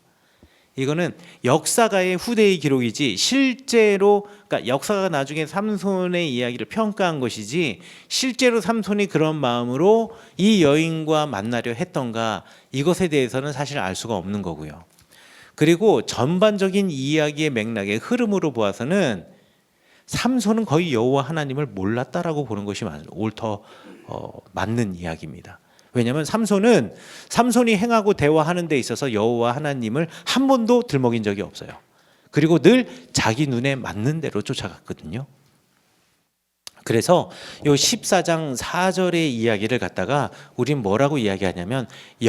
이거는 역사가의 후대의 기록이지 실제로, 그러니까 역사가 나중에 삼손의 이야기를 평가한 것이지 실제로 삼손이 그런 마음으로 이 여인과 만나려 했던가, 이것에 대해서는 사실 알 수가 없는 거고요. 그리고 전반적인 이야기의 맥락의 흐름으로 보아서는 삼손은 거의 여호와 하나님을 몰랐다라고 보는 것이 맞는 이야기입니다. 왜냐하면 삼손이 행하고 대화하는 데 있어서 여호와 하나님을 한 번도 들먹인 적이 없어요. 그리고 늘 자기 눈에 맞는 대로 쫓아갔거든요. 그래서 이 14장 4절의 이야기를 갖다가 우린 뭐라고 이야기하냐면 이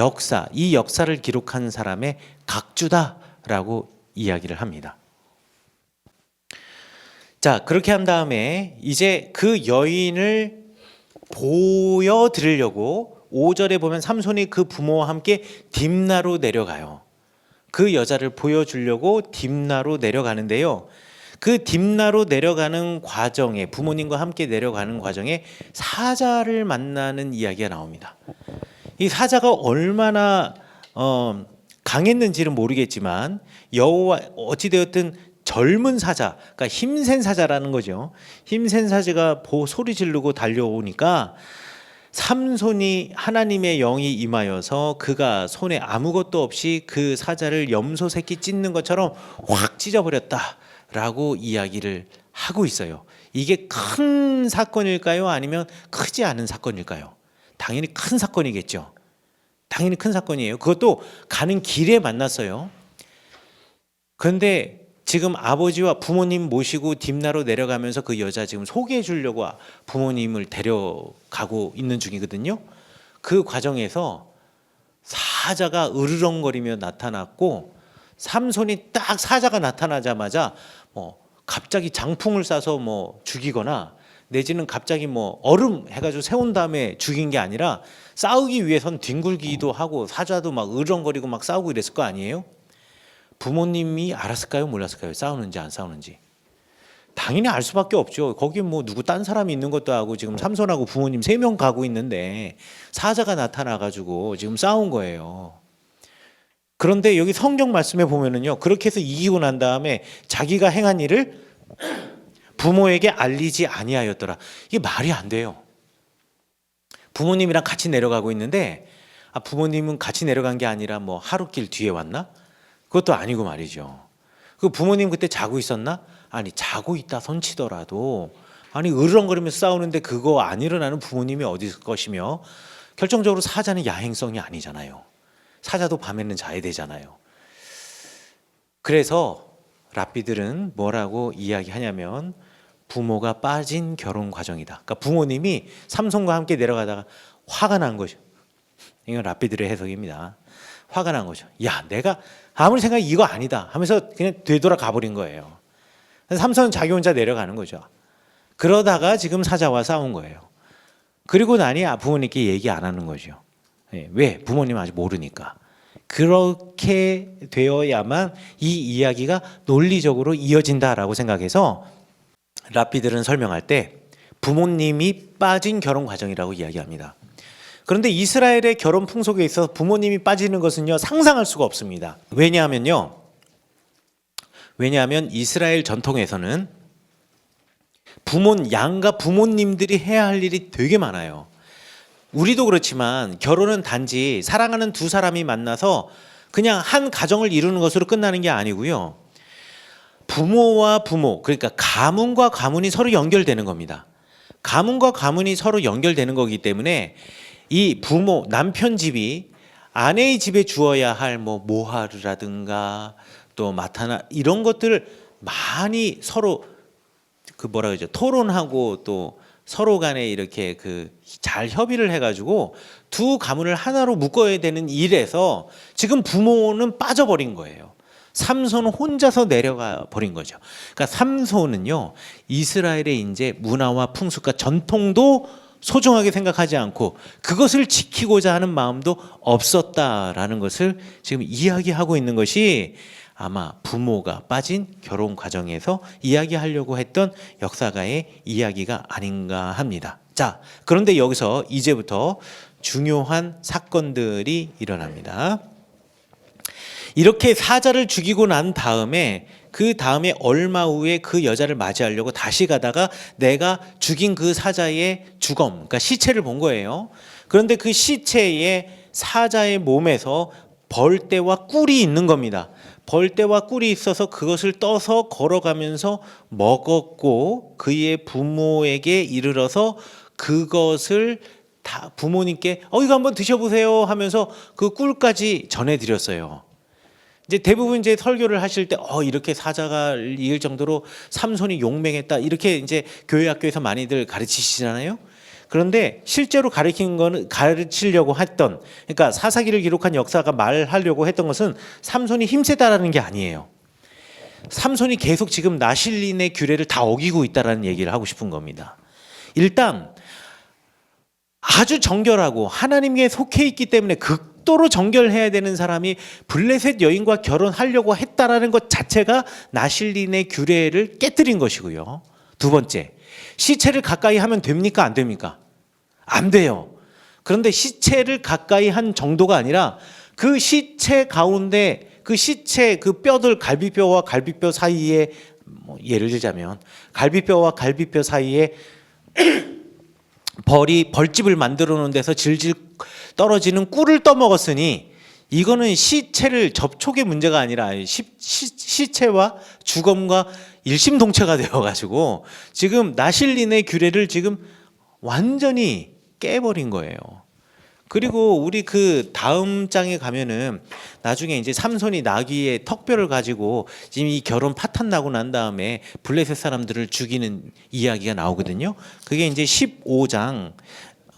역사를 기록한 사람의 각주다라고 이야기를 합니다. 자, 그렇게 한 다음에 이제 그 여인을 보여드리려고 5절에 보면 삼손이 그 부모와 함께 딥나로 내려가요. 그 여자를 보여주려고 딥나로 내려가는데요. 그 딥나로 내려가는 과정에, 부모님과 함께 내려가는 과정에 사자를 만나는 이야기가 나옵니다. 이 사자가 얼마나 강했는지는 모르겠지만 여호와 어찌되었든 젊은 사자, 그러니까 힘센 사자라는 거죠. 힘센 사자가 소리 지르고 달려오니까 삼손이 하나님의 영이 임하여서 그가 손에 아무것도 없이 그 사자를 염소 새끼 찢는 것처럼 확 찢어버렸다라고 이야기를 하고 있어요. 이게 큰 사건일까요? 아니면 크지 않은 사건일까요? 당연히 큰 사건이겠죠. 당연히 큰 사건이에요. 그것도 가는 길에 만났어요. 그런데 지금 아버지와 부모님 모시고 딥나로 내려가면서 그 여자 지금 소개해 주려고 부모님을 데려가고 있는 중이거든요. 그 과정에서 사자가 으르렁거리며 나타났고, 삼손이 딱 사자가 나타나자마자 갑자기 장풍을 쏴서 죽이거나 내지는 갑자기 얼음 해가지고 세운 다음에 죽인 게 아니라 싸우기 위해선 뒹굴기도 하고 사자도 막 으르렁거리고 막 싸우고 이랬을 거 아니에요. 부모님이 알았을까요? 몰랐을까요? 싸우는지 안 싸우는지. 당연히 알 수밖에 없죠. 거기 뭐 누구 딴 사람이 있는 것도 하고 지금 삼손하고 부모님 3명 가고 있는데 사자가 나타나가지고 지금 싸운 거예요. 그런데 여기 성경 말씀에 보면은요, 그렇게 해서 이기고 난 다음에 자기가 행한 일을 부모에게 알리지 아니하였더라. 이게 말이 안 돼요. 부모님이랑 같이 내려가고 있는데 부모님은 같이 내려간 게 아니라 뭐 하루길 뒤에 왔나? 그것도 아니고 말이죠. 그 부모님 그때 자고 있었나? 아니, 자고 있다 손치더라도 아니 으르렁거리면서 싸우는데 그거 안 일어나는 부모님이 어디 있을 것이며, 결정적으로 사자는 야행성이 아니잖아요. 사자도 밤에는 자야 되잖아요. 그래서 랍비들은 뭐라고 이야기하냐면 부모가 빠진 결혼 과정이다. 그러니까 부모님이 삼손과 함께 내려가다가 화가 난 거죠. 이건 랍비들의 해석입니다. 화가 난 거죠. 야, 내가 아무리 생각해 이거 아니다 하면서 그냥 되돌아 가버린 거예요. 삼손은 자기 혼자 내려가는 거죠. 그러다가 지금 사자와 싸운 거예요. 그리고 나니 부모님께 얘기 안 하는 거죠. 왜? 부모님 아직 모르니까. 그렇게 되어야만 이 이야기가 논리적으로 이어진다라고 생각해서 랍비들은 설명할 때 부모님이 빠진 결혼 과정이라고 이야기합니다. 그런데 이스라엘의 결혼 풍속에 있어서 부모님이 빠지는 것은요, 상상할 수가 없습니다. 왜냐하면 이스라엘 전통에서는 양가 부모님들이 해야 할 일이 되게 많아요. 우리도 그렇지만 결혼은 단지 사랑하는 두 사람이 만나서 그냥 한 가정을 이루는 것으로 끝나는 게 아니고요. 부모와 부모, 그러니까 가문과 가문이 서로 연결되는 겁니다. 가문과 가문이 서로 연결되는 거기 때문에 이 부모, 남편 집이 아내의 집에 주어야 할 뭐 모하르라든가 또 마타나 이런 것들을 많이 서로 토론하고 또 서로 간에 이렇게 잘 협의를 해가지고 두 가문을 하나로 묶어야 되는 일에서 지금 부모는 빠져버린 거예요. 삼손은 혼자서 내려가 버린 거죠. 그러니까 삼손은요, 이스라엘의 이제 문화와 풍습과 전통도 소중하게 생각하지 않고 그것을 지키고자 하는 마음도 없었다라는 것을 지금 이야기하고 있는 것이 아마 부모가 빠진 결혼 과정에서 이야기하려고 했던 역사가의 이야기가 아닌가 합니다. 자, 그런데 여기서 이제부터 중요한 사건들이 일어납니다. 이렇게 사자를 죽이고 난 다음에 그 다음에 얼마 후에 그 여자를 맞이하려고 다시 가다가 내가 죽인 그 사자의 주검, 그러니까 시체를 본 거예요. 그런데 그 시체에 사자의 몸에서 벌떼와 꿀이 있는 겁니다. 벌떼와 꿀이 있어서 그것을 떠서 걸어가면서 먹었고 그의 부모에게 이르러서 그것을 다 부모님께 이거 한번 드셔보세요 하면서 그 꿀까지 전해드렸어요. 이제 대부분 이제 설교를 하실 때 이렇게 사자가 이을 정도로 삼손이 용맹했다 이렇게 이제 교회 학교에서 많이들 가르치시잖아요. 그런데 실제로 가르치려고 했던, 그러니까 사사기를 기록한 역사가 말하려고 했던 것은 삼손이 힘세다라는 게 아니에요. 삼손이 계속 지금 나실린의 규례를 다 어기고 있다라는 얘기를 하고 싶은 겁니다. 일단 아주 정결하고 하나님께 속해 있기 때문에 극도로 정결해야 되는 사람이 블레셋 여인과 결혼하려고 했다라는 것 자체가 나실린의 규례를 깨뜨린 것이고요. 두 번째, 시체를 가까이 하면 됩니까? 안 됩니까? 안 돼요. 그런데 시체를 가까이 한 정도가 아니라 그 시체 가운데 그 시체 그 뼈들, 갈비뼈와 갈비뼈 사이에 예를 들자면 갈비뼈와 갈비뼈 사이에 벌집을 만들어 놓은 데서 질질 떨어지는 꿀을 떠먹었으니 이거는 시체를 접촉의 문제가 아니라 시체와 주검과 일심동체가 되어가지고 지금 나실린의 규례를 지금 완전히 깨버린 거예요. 그리고 우리 그 다음 장에 가면은 나중에 이제 삼손이 나귀의 턱뼈를 가지고 지금 이 결혼 파탄 나고 난 다음에 블레셋 사람들을 죽이는 이야기가 나오거든요. 그게 이제 15장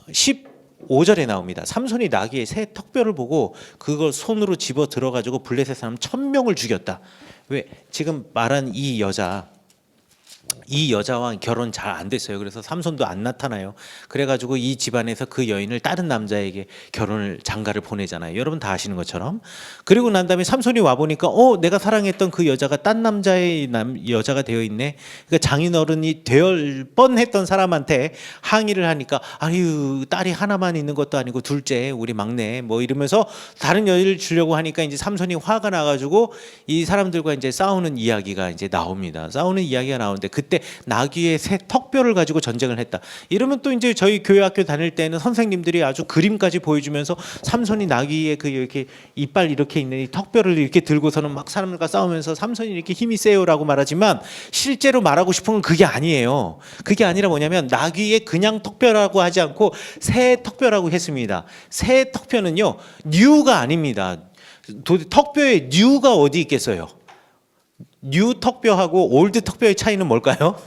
15절에 나옵니다. 삼손이 나귀의 새 턱뼈를 보고 그걸 손으로 집어 들어가지고 블레셋 사람 1000명을 죽였다. 왜 지금 말한 이 여자 이 여자와 결혼 잘 안 됐어요. 그래서 삼손도 안 나타나요. 그래가지고 이 집안에서 그 여인을 다른 남자에게 결혼을 장가를 보내잖아요. 여러분 다 아시는 것처럼. 그리고 난 다음에 삼손이 와 보니까 내가 사랑했던 그 여자가 딴 남자의 여자가 되어 있네. 그러니까 장인어른이 될 뻔했던 사람한테 항의를 하니까 아유 딸이 하나만 있는 것도 아니고 둘째 우리 막내 뭐 이러면서 다른 여인을 주려고 하니까 이제 삼손이 화가 나가지고 이 사람들과 이제 싸우는 이야기가 이제 나옵니다. 싸우는 이야기가 나오는데 그때 나귀의 새 턱뼈를 가지고 전쟁을 했다. 이러면 또 이제 저희 교회 학교 다닐 때는 선생님들이 아주 그림까지 보여주면서 삼손이 나귀의 그 이렇게 이빨 이렇게 있는 이 턱뼈를 이렇게 들고서는 막 사람들과 싸우면서 삼손이 이렇게 힘이 세요라고 말하지만 실제로 말하고 싶은 건 그게 아니에요. 그게 아니라 뭐냐면 나귀의 그냥 턱뼈라고 하지 않고 새 턱뼈라고 했습니다. 새 턱뼈는요 뉴가 아닙니다. 턱뼈에 뉴가 어디 있겠어요? 뉴 턱뼈하고 올드 턱뼈의 차이는 뭘까요?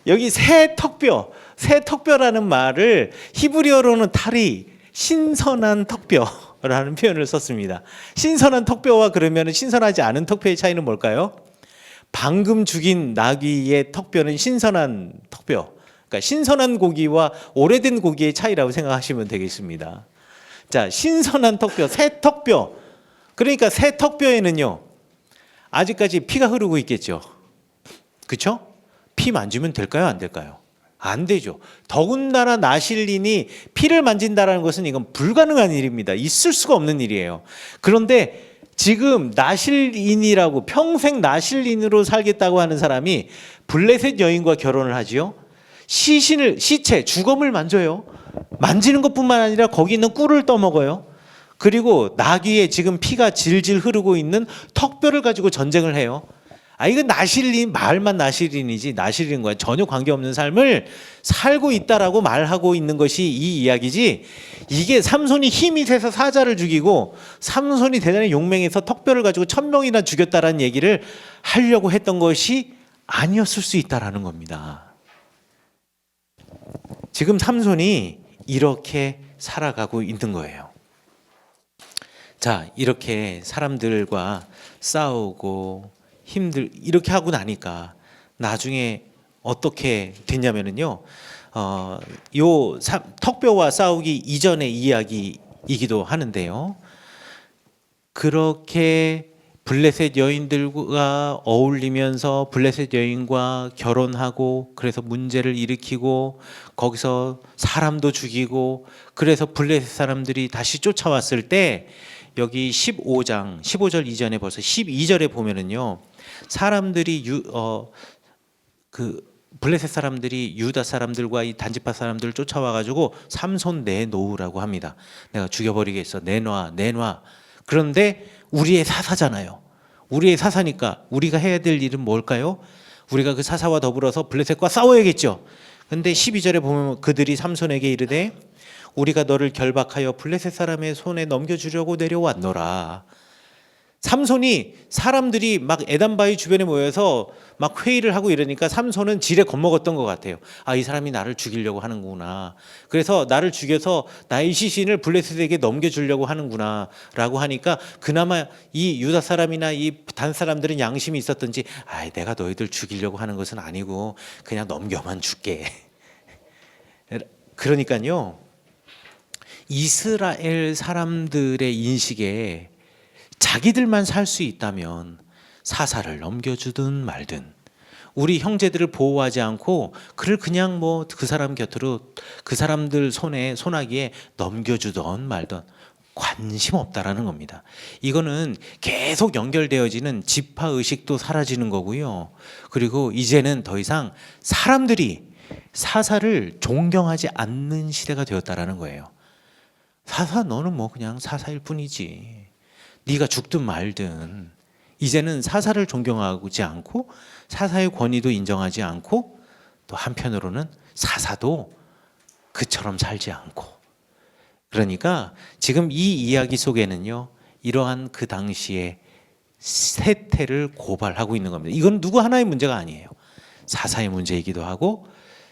여기 새 턱뼈, 새 턱뼈라는 말을 히브리어로는 타리, 신선한 턱뼈라는 표현을 썼습니다. 신선한 턱뼈와 그러면 신선하지 않은 턱뼈의 차이는 뭘까요? 방금 죽인 나귀의 턱뼈는 신선한 턱뼈. 그러니까 신선한 고기와 오래된 고기의 차이라고 생각하시면 되겠습니다. 자, 신선한 턱뼈, 새 턱뼈. 그러니까 새 턱뼈에는요 아직까지 피가 흐르고 있겠죠. 그렇죠? 피 만지면 될까요? 안 될까요? 안 되죠. 더군다나 나실린이 피를 만진다는 것은 이건 불가능한 일입니다. 있을 수가 없는 일이에요. 그런데 지금 나실린이라고 평생 나실린으로 살겠다고 하는 사람이 블레셋 여인과 결혼을 하지요. 시체, 주검을 만져요. 만지는 것뿐만 아니라 거기 있는 꿀을 떠먹어요. 그리고 나귀에 지금 피가 질질 흐르고 있는 턱뼈를 가지고 전쟁을 해요. 이건 나실린, 말만 나실린이지 나실린과 전혀 관계없는 삶을 살고 있다라고 말하고 있는 것이 이 이야기지. 이게 삼손이 힘이 세서 사자를 죽이고 삼손이 대단히 용맹해서 턱뼈를 가지고 1000명이나 죽였다라는 얘기를 하려고 했던 것이 아니었을 수 있다라는 겁니다. 지금 삼손이 이렇게 살아가고 있는 거예요. 자, 이렇게 사람들과 싸우고 이렇게 하고 나니까 나중에 어떻게 됐냐면은요, 요 턱뼈와 싸우기 이전의 이야기이기도 하는데요. 그렇게 블레셋 여인들과 어울리면서 블레셋 여인과 결혼하고 그래서 문제를 일으키고 거기서 사람도 죽이고 그래서 블레셋 사람들이 다시 쫓아왔을 때 여기 15절 이전에 벌써 12절에 보면은요. 사람들이 블레셋 사람들이 유다 사람들과 이 단지파 사람들을 쫓아와 가지고 삼손 내놓으라고 합니다. 내가 죽여버리겠어. 내놔. 그런데 우리의 사사잖아요. 우리의 사사니까 우리가 해야 될 일은 뭘까요? 우리가 그 사사와 더불어서 블레셋과 싸워야겠죠. 근데 12절에 보면 그들이 삼손에게 이르되 우리가 너를 결박하여 블레셋 사람의 손에 넘겨주려고 내려왔노라. 삼손이 사람들이 막 에단바위 주변에 모여서 막 회의를 하고 이러니까 삼손은 지레 겁먹었던 것 같아요. 이 사람이 나를 죽이려고 하는구나. 그래서 나를 죽여서 나의 시신을 블레셋에게 넘겨주려고 하는구나 라고 하니까 그나마 이 유다 사람이나 이 단 사람들은 양심이 있었던지 내가 너희들 죽이려고 하는 것은 아니고 그냥 넘겨만 줄게. 그러니까요. 이스라엘 사람들의 인식에 자기들만 살 수 있다면 사사를 넘겨주든 말든 우리 형제들을 보호하지 않고 그를 그냥 그 사람 곁으로 그 사람들 손아귀에 넘겨주던 말던 관심 없다라는 겁니다. 이거는 계속 연결되어지는 지파의식도 사라지는 거고요. 그리고 이제는 더 이상 사람들이 사사를 존경하지 않는 시대가 되었다라는 거예요. 사사 너는 그냥 사사일 뿐이지. 네가 죽든 말든. 이제는 사사를 존경하지 않고 사사의 권위도 인정하지 않고 또 한편으로는 사사도 그처럼 살지 않고. 그러니까 지금 이 이야기 속에는요. 이러한 그 당시에 세태를 고발하고 있는 겁니다. 이건 누구 하나의 문제가 아니에요. 사사의 문제이기도 하고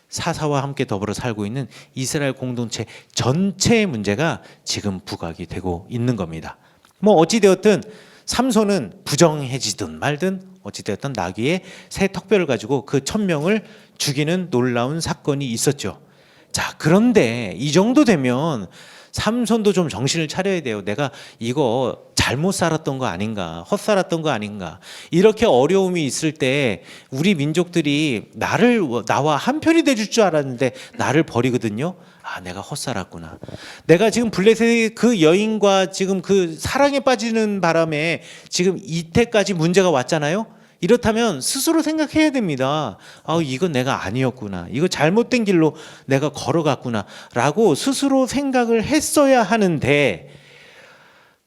사사와 함께 더불어 살고 있는 이스라엘 공동체 전체의 문제가 지금 부각이 되고 있는 겁니다. 어찌되었든 삼손은 부정해지든 말든 어찌되었던 나귀의 새 턱뼈를 가지고 그 1,000명을 죽이는 놀라운 사건이 있었죠. 자, 그런데 이 정도 되면 삼손도 좀 정신을 차려야 돼요. 내가 이거 잘못 살았던 거 아닌가, 헛살았던 거 아닌가. 이렇게 어려움이 있을 때 우리 민족들이 나와 한편이 돼줄 줄 알았는데 나를 버리거든요. 아, 내가 헛살았구나. 내가 지금 블레셋의 그 여인과 지금 그 사랑에 빠지는 바람에 지금 이때까지 문제가 왔잖아요. 이렇다면 스스로 생각해야 됩니다. 아, 이건 내가 아니었구나. 이거 잘못된 길로 내가 걸어갔구나. 라고 스스로 생각을 했어야 하는데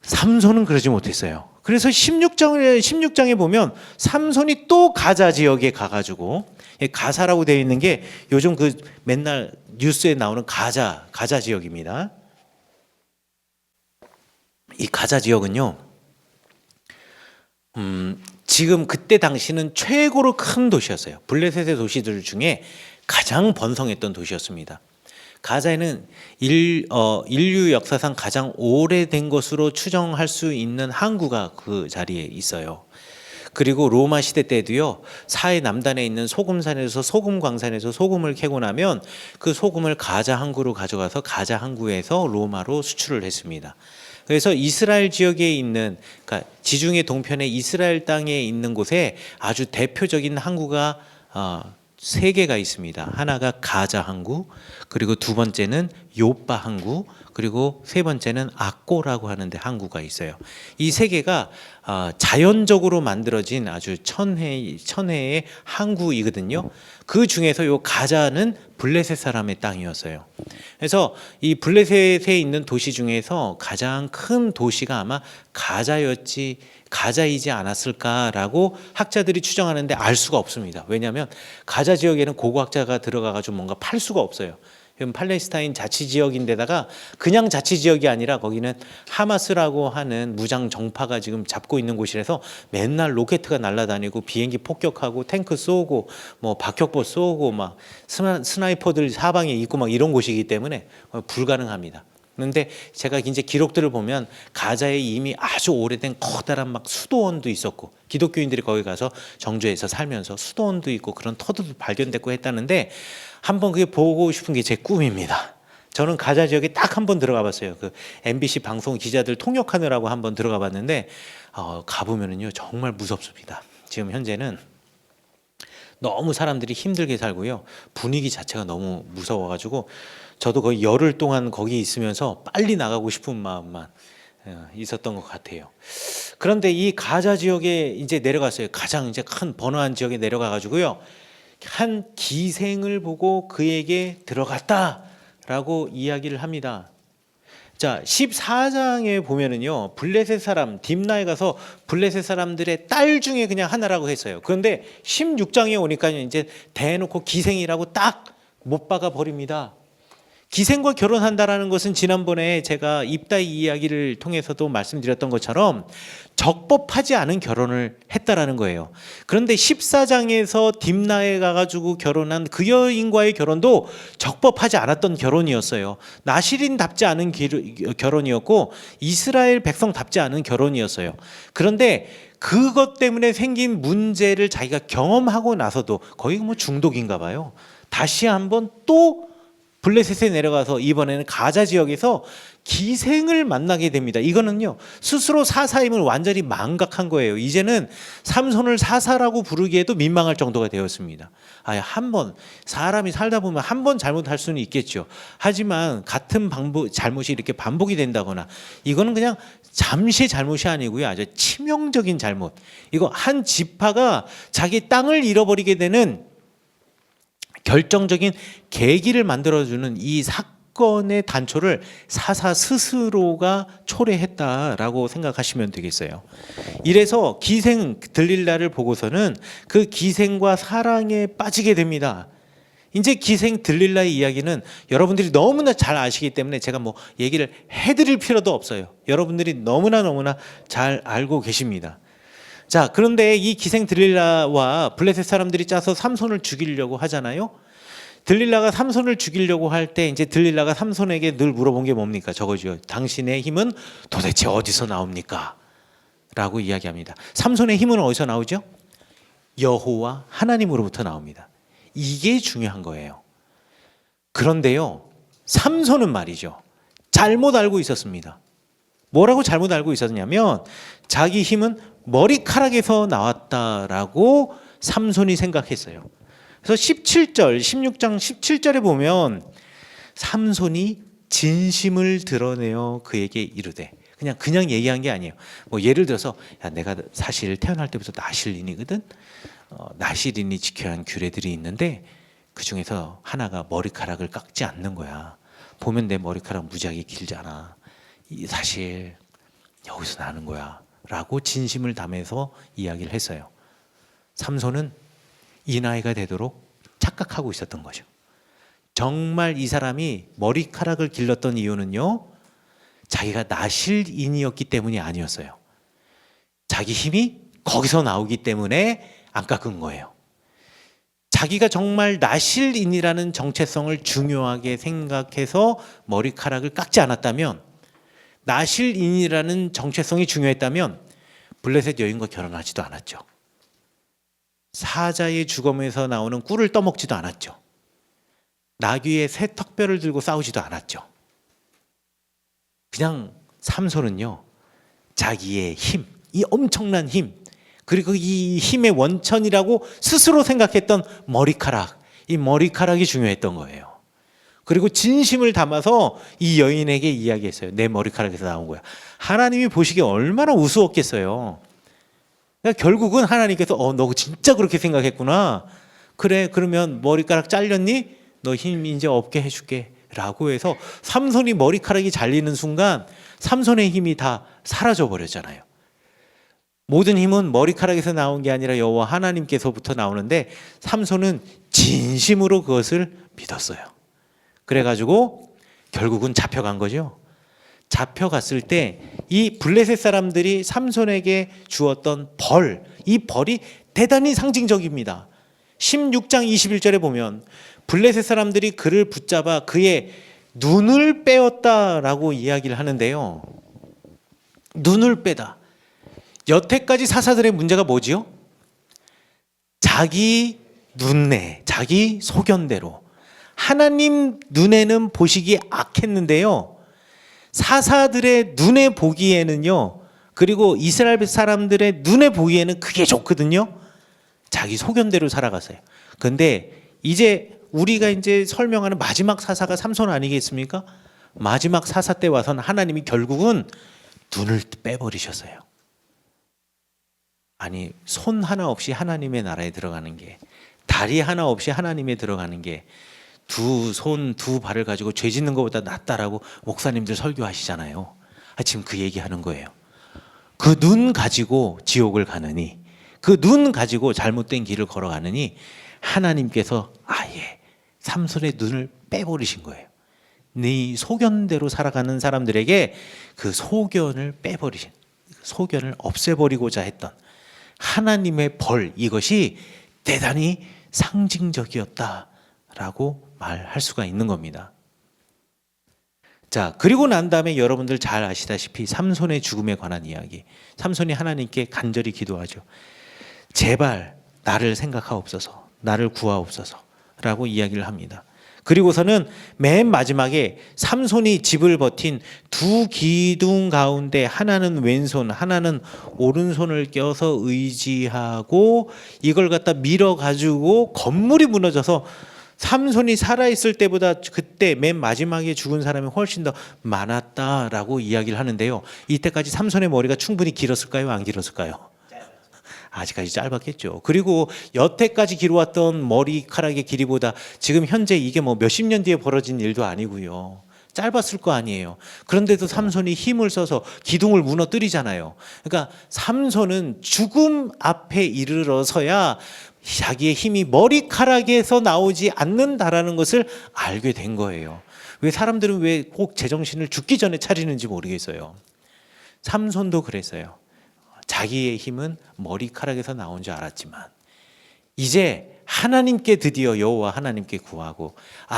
삼손은 그러지 못했어요. 그래서 16장에 보면 삼손이 또 가자 지역에 가가지고, 가사라고 되어 있는 게 요즘 그 맨날 뉴스에 나오는 가자 지역입니다. 이 가자 지역은요, 지금 그때 당시는 최고로 큰 도시였어요. 블레셋의 도시들 중에 가장 번성했던 도시였습니다. 가자에는 인류 역사상 가장 오래된 것으로 추정할 수 있는 항구가 그 자리에 있어요. 그리고 로마 시대 때도요, 사해 남단에 있는 소금산에서 소금 광산에서 소금을 캐고 나면 그 소금을 가자 항구로 가져가서 가자 항구에서 로마로 수출을 했습니다. 그래서 이스라엘 지역에 있는, 그러니까 지중해 동편의 이스라엘 땅에 있는 곳에 아주 대표적인 항구가 3개가 있습니다. 하나가 가자 항구, 그리고 두 번째는 요빠 항구, 그리고 세 번째는 악고라고 하는데 항구가 있어요. 이 3개가 자연적으로 만들어진 아주 천혜의 항구이거든요. 그 중에서 요 가자는 블레셋 사람의 땅이었어요. 그래서 이 블레셋에 있는 도시 중에서 가장 큰 도시가 아마 가자이지 않았을까라고 학자들이 추정하는데 알 수가 없습니다. 왜냐하면 가자 지역에는 고고학자가 들어가가지고 뭔가 팔 수가 없어요. 팔레스타인 자치지역인데다가 그냥 자치지역이 아니라 거기는 하마스라고 하는 무장 정파가 지금 잡고 있는 곳이라서 맨날 로켓가 날아다니고 비행기 폭격하고 탱크 쏘고 뭐 박격포 쏘고 막 스나이퍼들 사방에 있고 막 이런 곳이기 때문에 불가능합니다. 그런데 제가 이제 기록들을 보면 가자에 이미 아주 오래된 커다란 막 수도원도 있었고, 기독교인들이 거기 가서 정주해서 살면서 수도원도 있고 그런 터도 발견됐고 했다는데, 한번 그게 보고 싶은 게 제 꿈입니다. 저는 가자 지역에 딱 한 번 들어가 봤어요. 그 MBC 방송 기자들 통역하느라고 한 번 들어가 봤는데 가보면은요 정말 무섭습니다. 지금 현재는 너무 사람들이 힘들게 살고요, 분위기 자체가 너무 무서워가지고 저도 거의 열흘 동안 거기 있으면서 빨리 나가고 싶은 마음만 있었던 것 같아요. 그런데 이 가자 지역에 이제 내려갔어요. 가장 이제 큰 번화한 지역에 내려가가지고요, 한 기생을 보고 그에게 들어갔다라고 이야기를 합니다. 자, 14장에 보면은요, 블레셋 사람 딥나에 가서 블레셋 사람들의 딸 중에 그냥 하나라고 했어요. 그런데 16장에 오니까 이제 대놓고 기생이라고 딱 못 박아 버립니다. 기생과 결혼한다라는 것은 지난번에 제가 입다이 이야기를 통해서도 말씀드렸던 것처럼 적법하지 않은 결혼을 했다라는 거예요. 그런데 14장에서 딥나에 가가지고 결혼한 그 여인과의 결혼도 적법하지 않았던 결혼이었어요. 나시린답지 않은 결혼이었고 이스라엘 백성답지 않은 결혼이었어요. 그런데 그것 때문에 생긴 문제를 자기가 경험하고 나서도 거의 뭐 중독인가 봐요. 다시 한번 또 블레셋에 내려가서 이번에는 가자 지역에서 기생을 만나게 됩니다. 이거는요, 스스로 사사임을 완전히 망각한 거예요. 이제는 삼손을 사사라고 부르기에도 민망할 정도가 되었습니다. 한번 사람이 살다 보면 한 번 잘못할 수는 있겠죠. 하지만 같은 잘못이 이렇게 반복이 된다거나, 이거는 그냥 잠시 잘못이 아니고요, 아주 치명적인 잘못. 이거 한 지파가 자기 땅을 잃어버리게 되는 결정적인 계기를 만들어주는 이 사건의 단초를 사사 스스로가 초래했다라고 생각하시면 되겠어요. 이래서 기생 들릴라를 보고서는 그 기생과 사랑에 빠지게 됩니다. 이제 기생 들릴라의 이야기는 여러분들이 너무나 잘 아시기 때문에 제가 뭐 얘기를 해드릴 필요도 없어요. 여러분들이 너무나 잘 알고 계십니다. 자, 그런데 이 기생 들릴라와 블레셋 사람들이 짜서 삼손을 죽이려고 하잖아요. 들릴라가 삼손을 죽이려고 할 때 이제 들릴라가 삼손에게 늘 물어본 게 뭡니까? 저거죠. 당신의 힘은 도대체 어디서 나옵니까? 라고 이야기합니다. 삼손의 힘은 어디서 나오죠? 여호와 하나님으로부터 나옵니다. 이게 중요한 거예요. 그런데요, 삼손은 말이죠, 잘못 알고 있었습니다. 뭐라고 잘못 알고 있었냐면 자기 힘은 머리카락에서 나왔다라고 삼손이 생각했어요. 그래서 17절, 16장 17절에 보면 삼손이 진심을 드러내어 그에게 이르되, 그냥 얘기한 게 아니에요. 뭐 예를 들어서, 야, 내가 사실 태어날 때부터 나실인이거든. 나실인이 지켜야 하는 규례들이 있는데 그 중에서 하나가 머리카락을 깎지 않는 거야. 보면 내 머리카락 무지하게 길잖아. 사실 여기서 나는 거야 라고 진심을 담아서 이야기를 했어요. 삼손은 이 나이가 되도록 착각하고 있었던 거죠. 정말 이 사람이 머리카락을 길렀던 이유는요, 자기가 나실인이었기 때문이 아니었어요. 자기 힘이 거기서 나오기 때문에 안 깎은 거예요. 자기가 정말 나실인이라는 정체성을 중요하게 생각해서 머리카락을 깎지 않았다면, 나실인이라는 정체성이 중요했다면 블레셋 여인과 결혼하지도 않았죠. 사자의 주검에서 나오는 꿀을 떠먹지도 않았죠. 나귀의 새 턱뼈를 들고 싸우지도 않았죠. 그냥 삼손은요, 자기의 힘, 이 엄청난 힘, 그리고 이 힘의 원천이라고 스스로 생각했던 머리카락, 이 머리카락이 중요했던 거예요. 그리고 진심을 담아서 이 여인에게 이야기했어요. 내 머리카락에서 나온 거야. 하나님이 보시기에 얼마나 우스웠겠어요. 그러니까 결국은 하나님께서 너 진짜 그렇게 생각했구나. 그래, 그러면 머리카락 잘렸니? 너 힘 이제 없게 해줄게 라고 해서 삼손이 머리카락이 잘리는 순간 삼손의 힘이 다 사라져 버렸잖아요. 모든 힘은 머리카락에서 나온 게 아니라 여호와 하나님께서부터 나오는데 삼손은 진심으로 그것을 믿었어요. 그래가지고 결국은 잡혀간 거죠. 잡혀갔을 때 이 블레셋 사람들이 삼손에게 주었던 벌, 이 벌이 대단히 상징적입니다. 16장 21절에 보면 블레셋 사람들이 그를 붙잡아 그의 눈을 빼었다라고 이야기를 하는데요. 눈을 빼다. 여태까지 사사들의 문제가 뭐지요? 자기 눈에, 자기 소견대로. 하나님 눈에는 보시기에 악했는데요, 사사들의 눈에 보기에는요, 그리고 이스라엘 사람들의 눈에 보기에는 그게 좋거든요. 자기 소견대로 살아갔어요. 근데 이제 우리가 이제 설명하는 마지막 사사가 삼손 아니겠습니까? 마지막 사사 때 와서는 하나님이 결국은 눈을 빼버리셨어요. 아니, 손 하나 없이 하나님의 나라에 들어가는 게, 다리 하나 없이 하나님에 들어가는 게 두 손, 두 발을 가지고 죄 짓는 것보다 낫다라고 목사님들 설교하시잖아요. 지금 그 얘기하는 거예요. 그 눈 가지고 지옥을 가느니, 그 눈 가지고 잘못된 길을 걸어가느니 하나님께서 아예 삼손의 눈을 빼버리신 거예요. 네 소견대로 살아가는 사람들에게 그 소견을 빼버리신, 소견을 없애버리고자 했던 하나님의 벌, 이것이 대단히 상징적이었다라고 말할 수가 있는 겁니다. 자, 그리고 난 다음에 여러분들 잘 아시다시피 삼손의 죽음에 관한 이야기. 삼손이 하나님께 간절히 기도하죠. 제발 나를 생각하옵소서, 나를 구하옵소서라고 이야기를 합니다. 그리고서는 맨 마지막에 삼손이 집을 버틴 두 기둥 가운데 하나는 왼손, 하나는 오른손을 껴서 의지하고 이걸 갖다 밀어가지고 건물이 무너져서 삼손이 살아있을 때보다 그때 맨 마지막에 죽은 사람이 훨씬 더 많았다라고 이야기를 하는데요. 이때까지 삼손의 머리가 충분히 길었을까요? 안 길었을까요? 아직까지 짧았겠죠. 그리고 여태까지 길어왔던 머리카락의 길이보다 지금 현재 이게 뭐 몇십 년 뒤에 벌어진 일도 아니고요. 짧았을 거 아니에요. 그런데도 삼손이 힘을 써서 기둥을 무너뜨리잖아요. 그러니까 삼손은 죽음 앞에 이르러서야 자기의 힘이 머리카락에서 나오지 않는다라는 것을 알게 된 거예요. 왜 사람들은 왜 꼭 제정신을 죽기 전에 차리는지 모르겠어요. 삼손도 그랬어요. 자기의 힘은 머리카락에서 나온 줄 알았지만 이제 하나님께 드디어 여호와 하나님께 구하고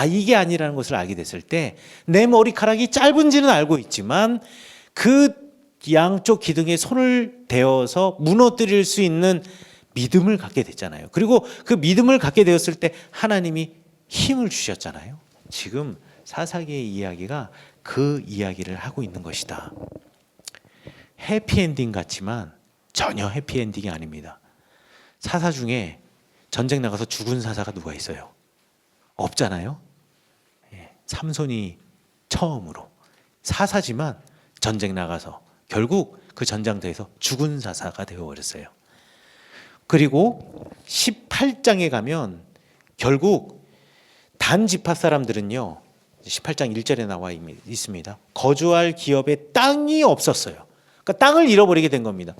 이게 아니라는 것을 알게 됐을 때 내 머리카락이 짧은지는 알고 있지만 그 양쪽 기둥에 손을 대어서 무너뜨릴 수 있는 믿음을 갖게 됐잖아요. 그리고 그 믿음을 갖게 되었을 때 하나님이 힘을 주셨잖아요. 지금 사사기의 이야기가 그 이야기를 하고 있는 것이다. 해피엔딩 같지만 전혀 해피엔딩이 아닙니다. 사사 중에 전쟁 나가서 죽은 사사가 누가 있어요? 없잖아요. 삼손이 처음으로 사사지만 전쟁 나가서 결국 그 전장터에서 죽은 사사가 되어버렸어요. 그리고 18장에 가면 결국 단 지파 사람들은요, 18장 1절에 나와 있습니다. 거주할 기업에 땅이 없었어요. 그러니까 땅을 잃어버리게 된 겁니다.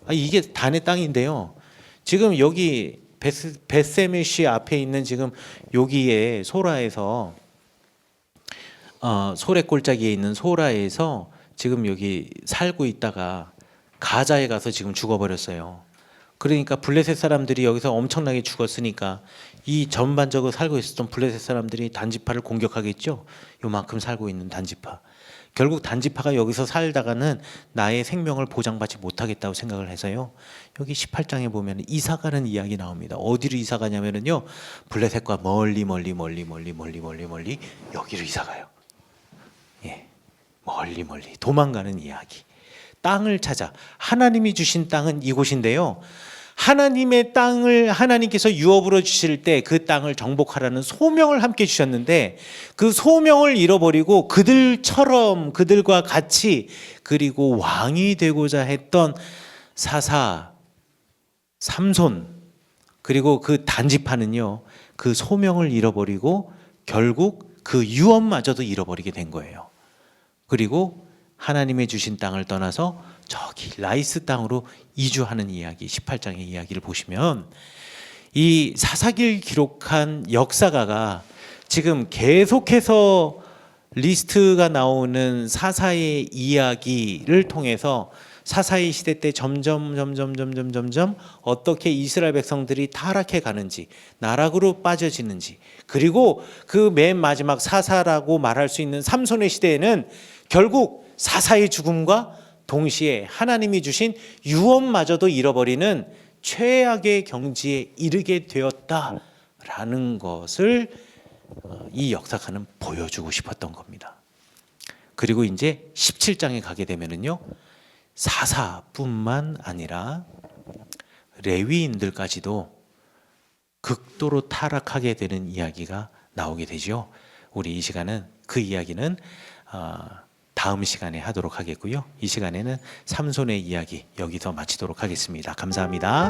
이게 단의 땅인데요. 지금 여기 벳세메시 앞에 있는 지금 여기에 소라에서 소래 골짜기에 있는 소라에서 지금 여기 살고 있다가 가자에 가서 지금 죽어버렸어요. 그러니까 블레셋 사람들이 여기서 엄청나게 죽었으니까 이 전반적으로 살고 있었던 블레셋 사람들이 단지파를 공격하겠죠. 요만큼 살고 있는 단지파. 결국 단지파가 여기서 살다가는 나의 생명을 보장받지 못하겠다고 생각을 해서요. 여기 18장에 보면 이사 가는 이야기 나옵니다. 어디로 이사 가냐면요. 블레셋과 멀리 여기로 이사 가요. 예. 멀리 도망가는 이야기. 땅을 찾아 하나님이 주신 땅은 이곳인데요. 하나님의 땅을 하나님께서 유업으로 주실 때 그 땅을 정복하라는 소명을 함께 주셨는데 그 소명을 잃어버리고 그들처럼 그들과 같이 그리고 왕이 되고자 했던 사사 삼손 그리고 그 단지파는요 그 소명을 잃어버리고 결국 그 유업마저도 잃어버리게 된 거예요. 그리고 하나님의 주신 땅을 떠나서 저기 라이스 땅으로 이주하는 이야기 18장의 이야기를 보시면 이 사사기를 기록한 역사가가 지금 계속해서 리스트가 나오는 사사의 이야기를 통해서 사사의 시대 때 점점 어떻게 이스라엘 백성들이 타락해 가는지 나락으로 빠져지는지 그리고 그 맨 마지막 사사라고 말할 수 있는 삼손의 시대에는 결국 사사의 죽음과 동시에 하나님이 주신 유업마저도 잃어버리는 최악의 경지에 이르게 되었다라는 것을 이 역사가는 보여주고 싶었던 겁니다. 그리고 이제 17장에 가게 되면은요. 사사뿐만 아니라 레위인들까지도 극도로 타락하게 되는 이야기가 나오게 되죠. 우리 이 시간은 그 이야기는 다음 시간에 하도록 하겠고요. 이 시간에는 삼손의 이야기 여기서 마치도록 하겠습니다. 감사합니다.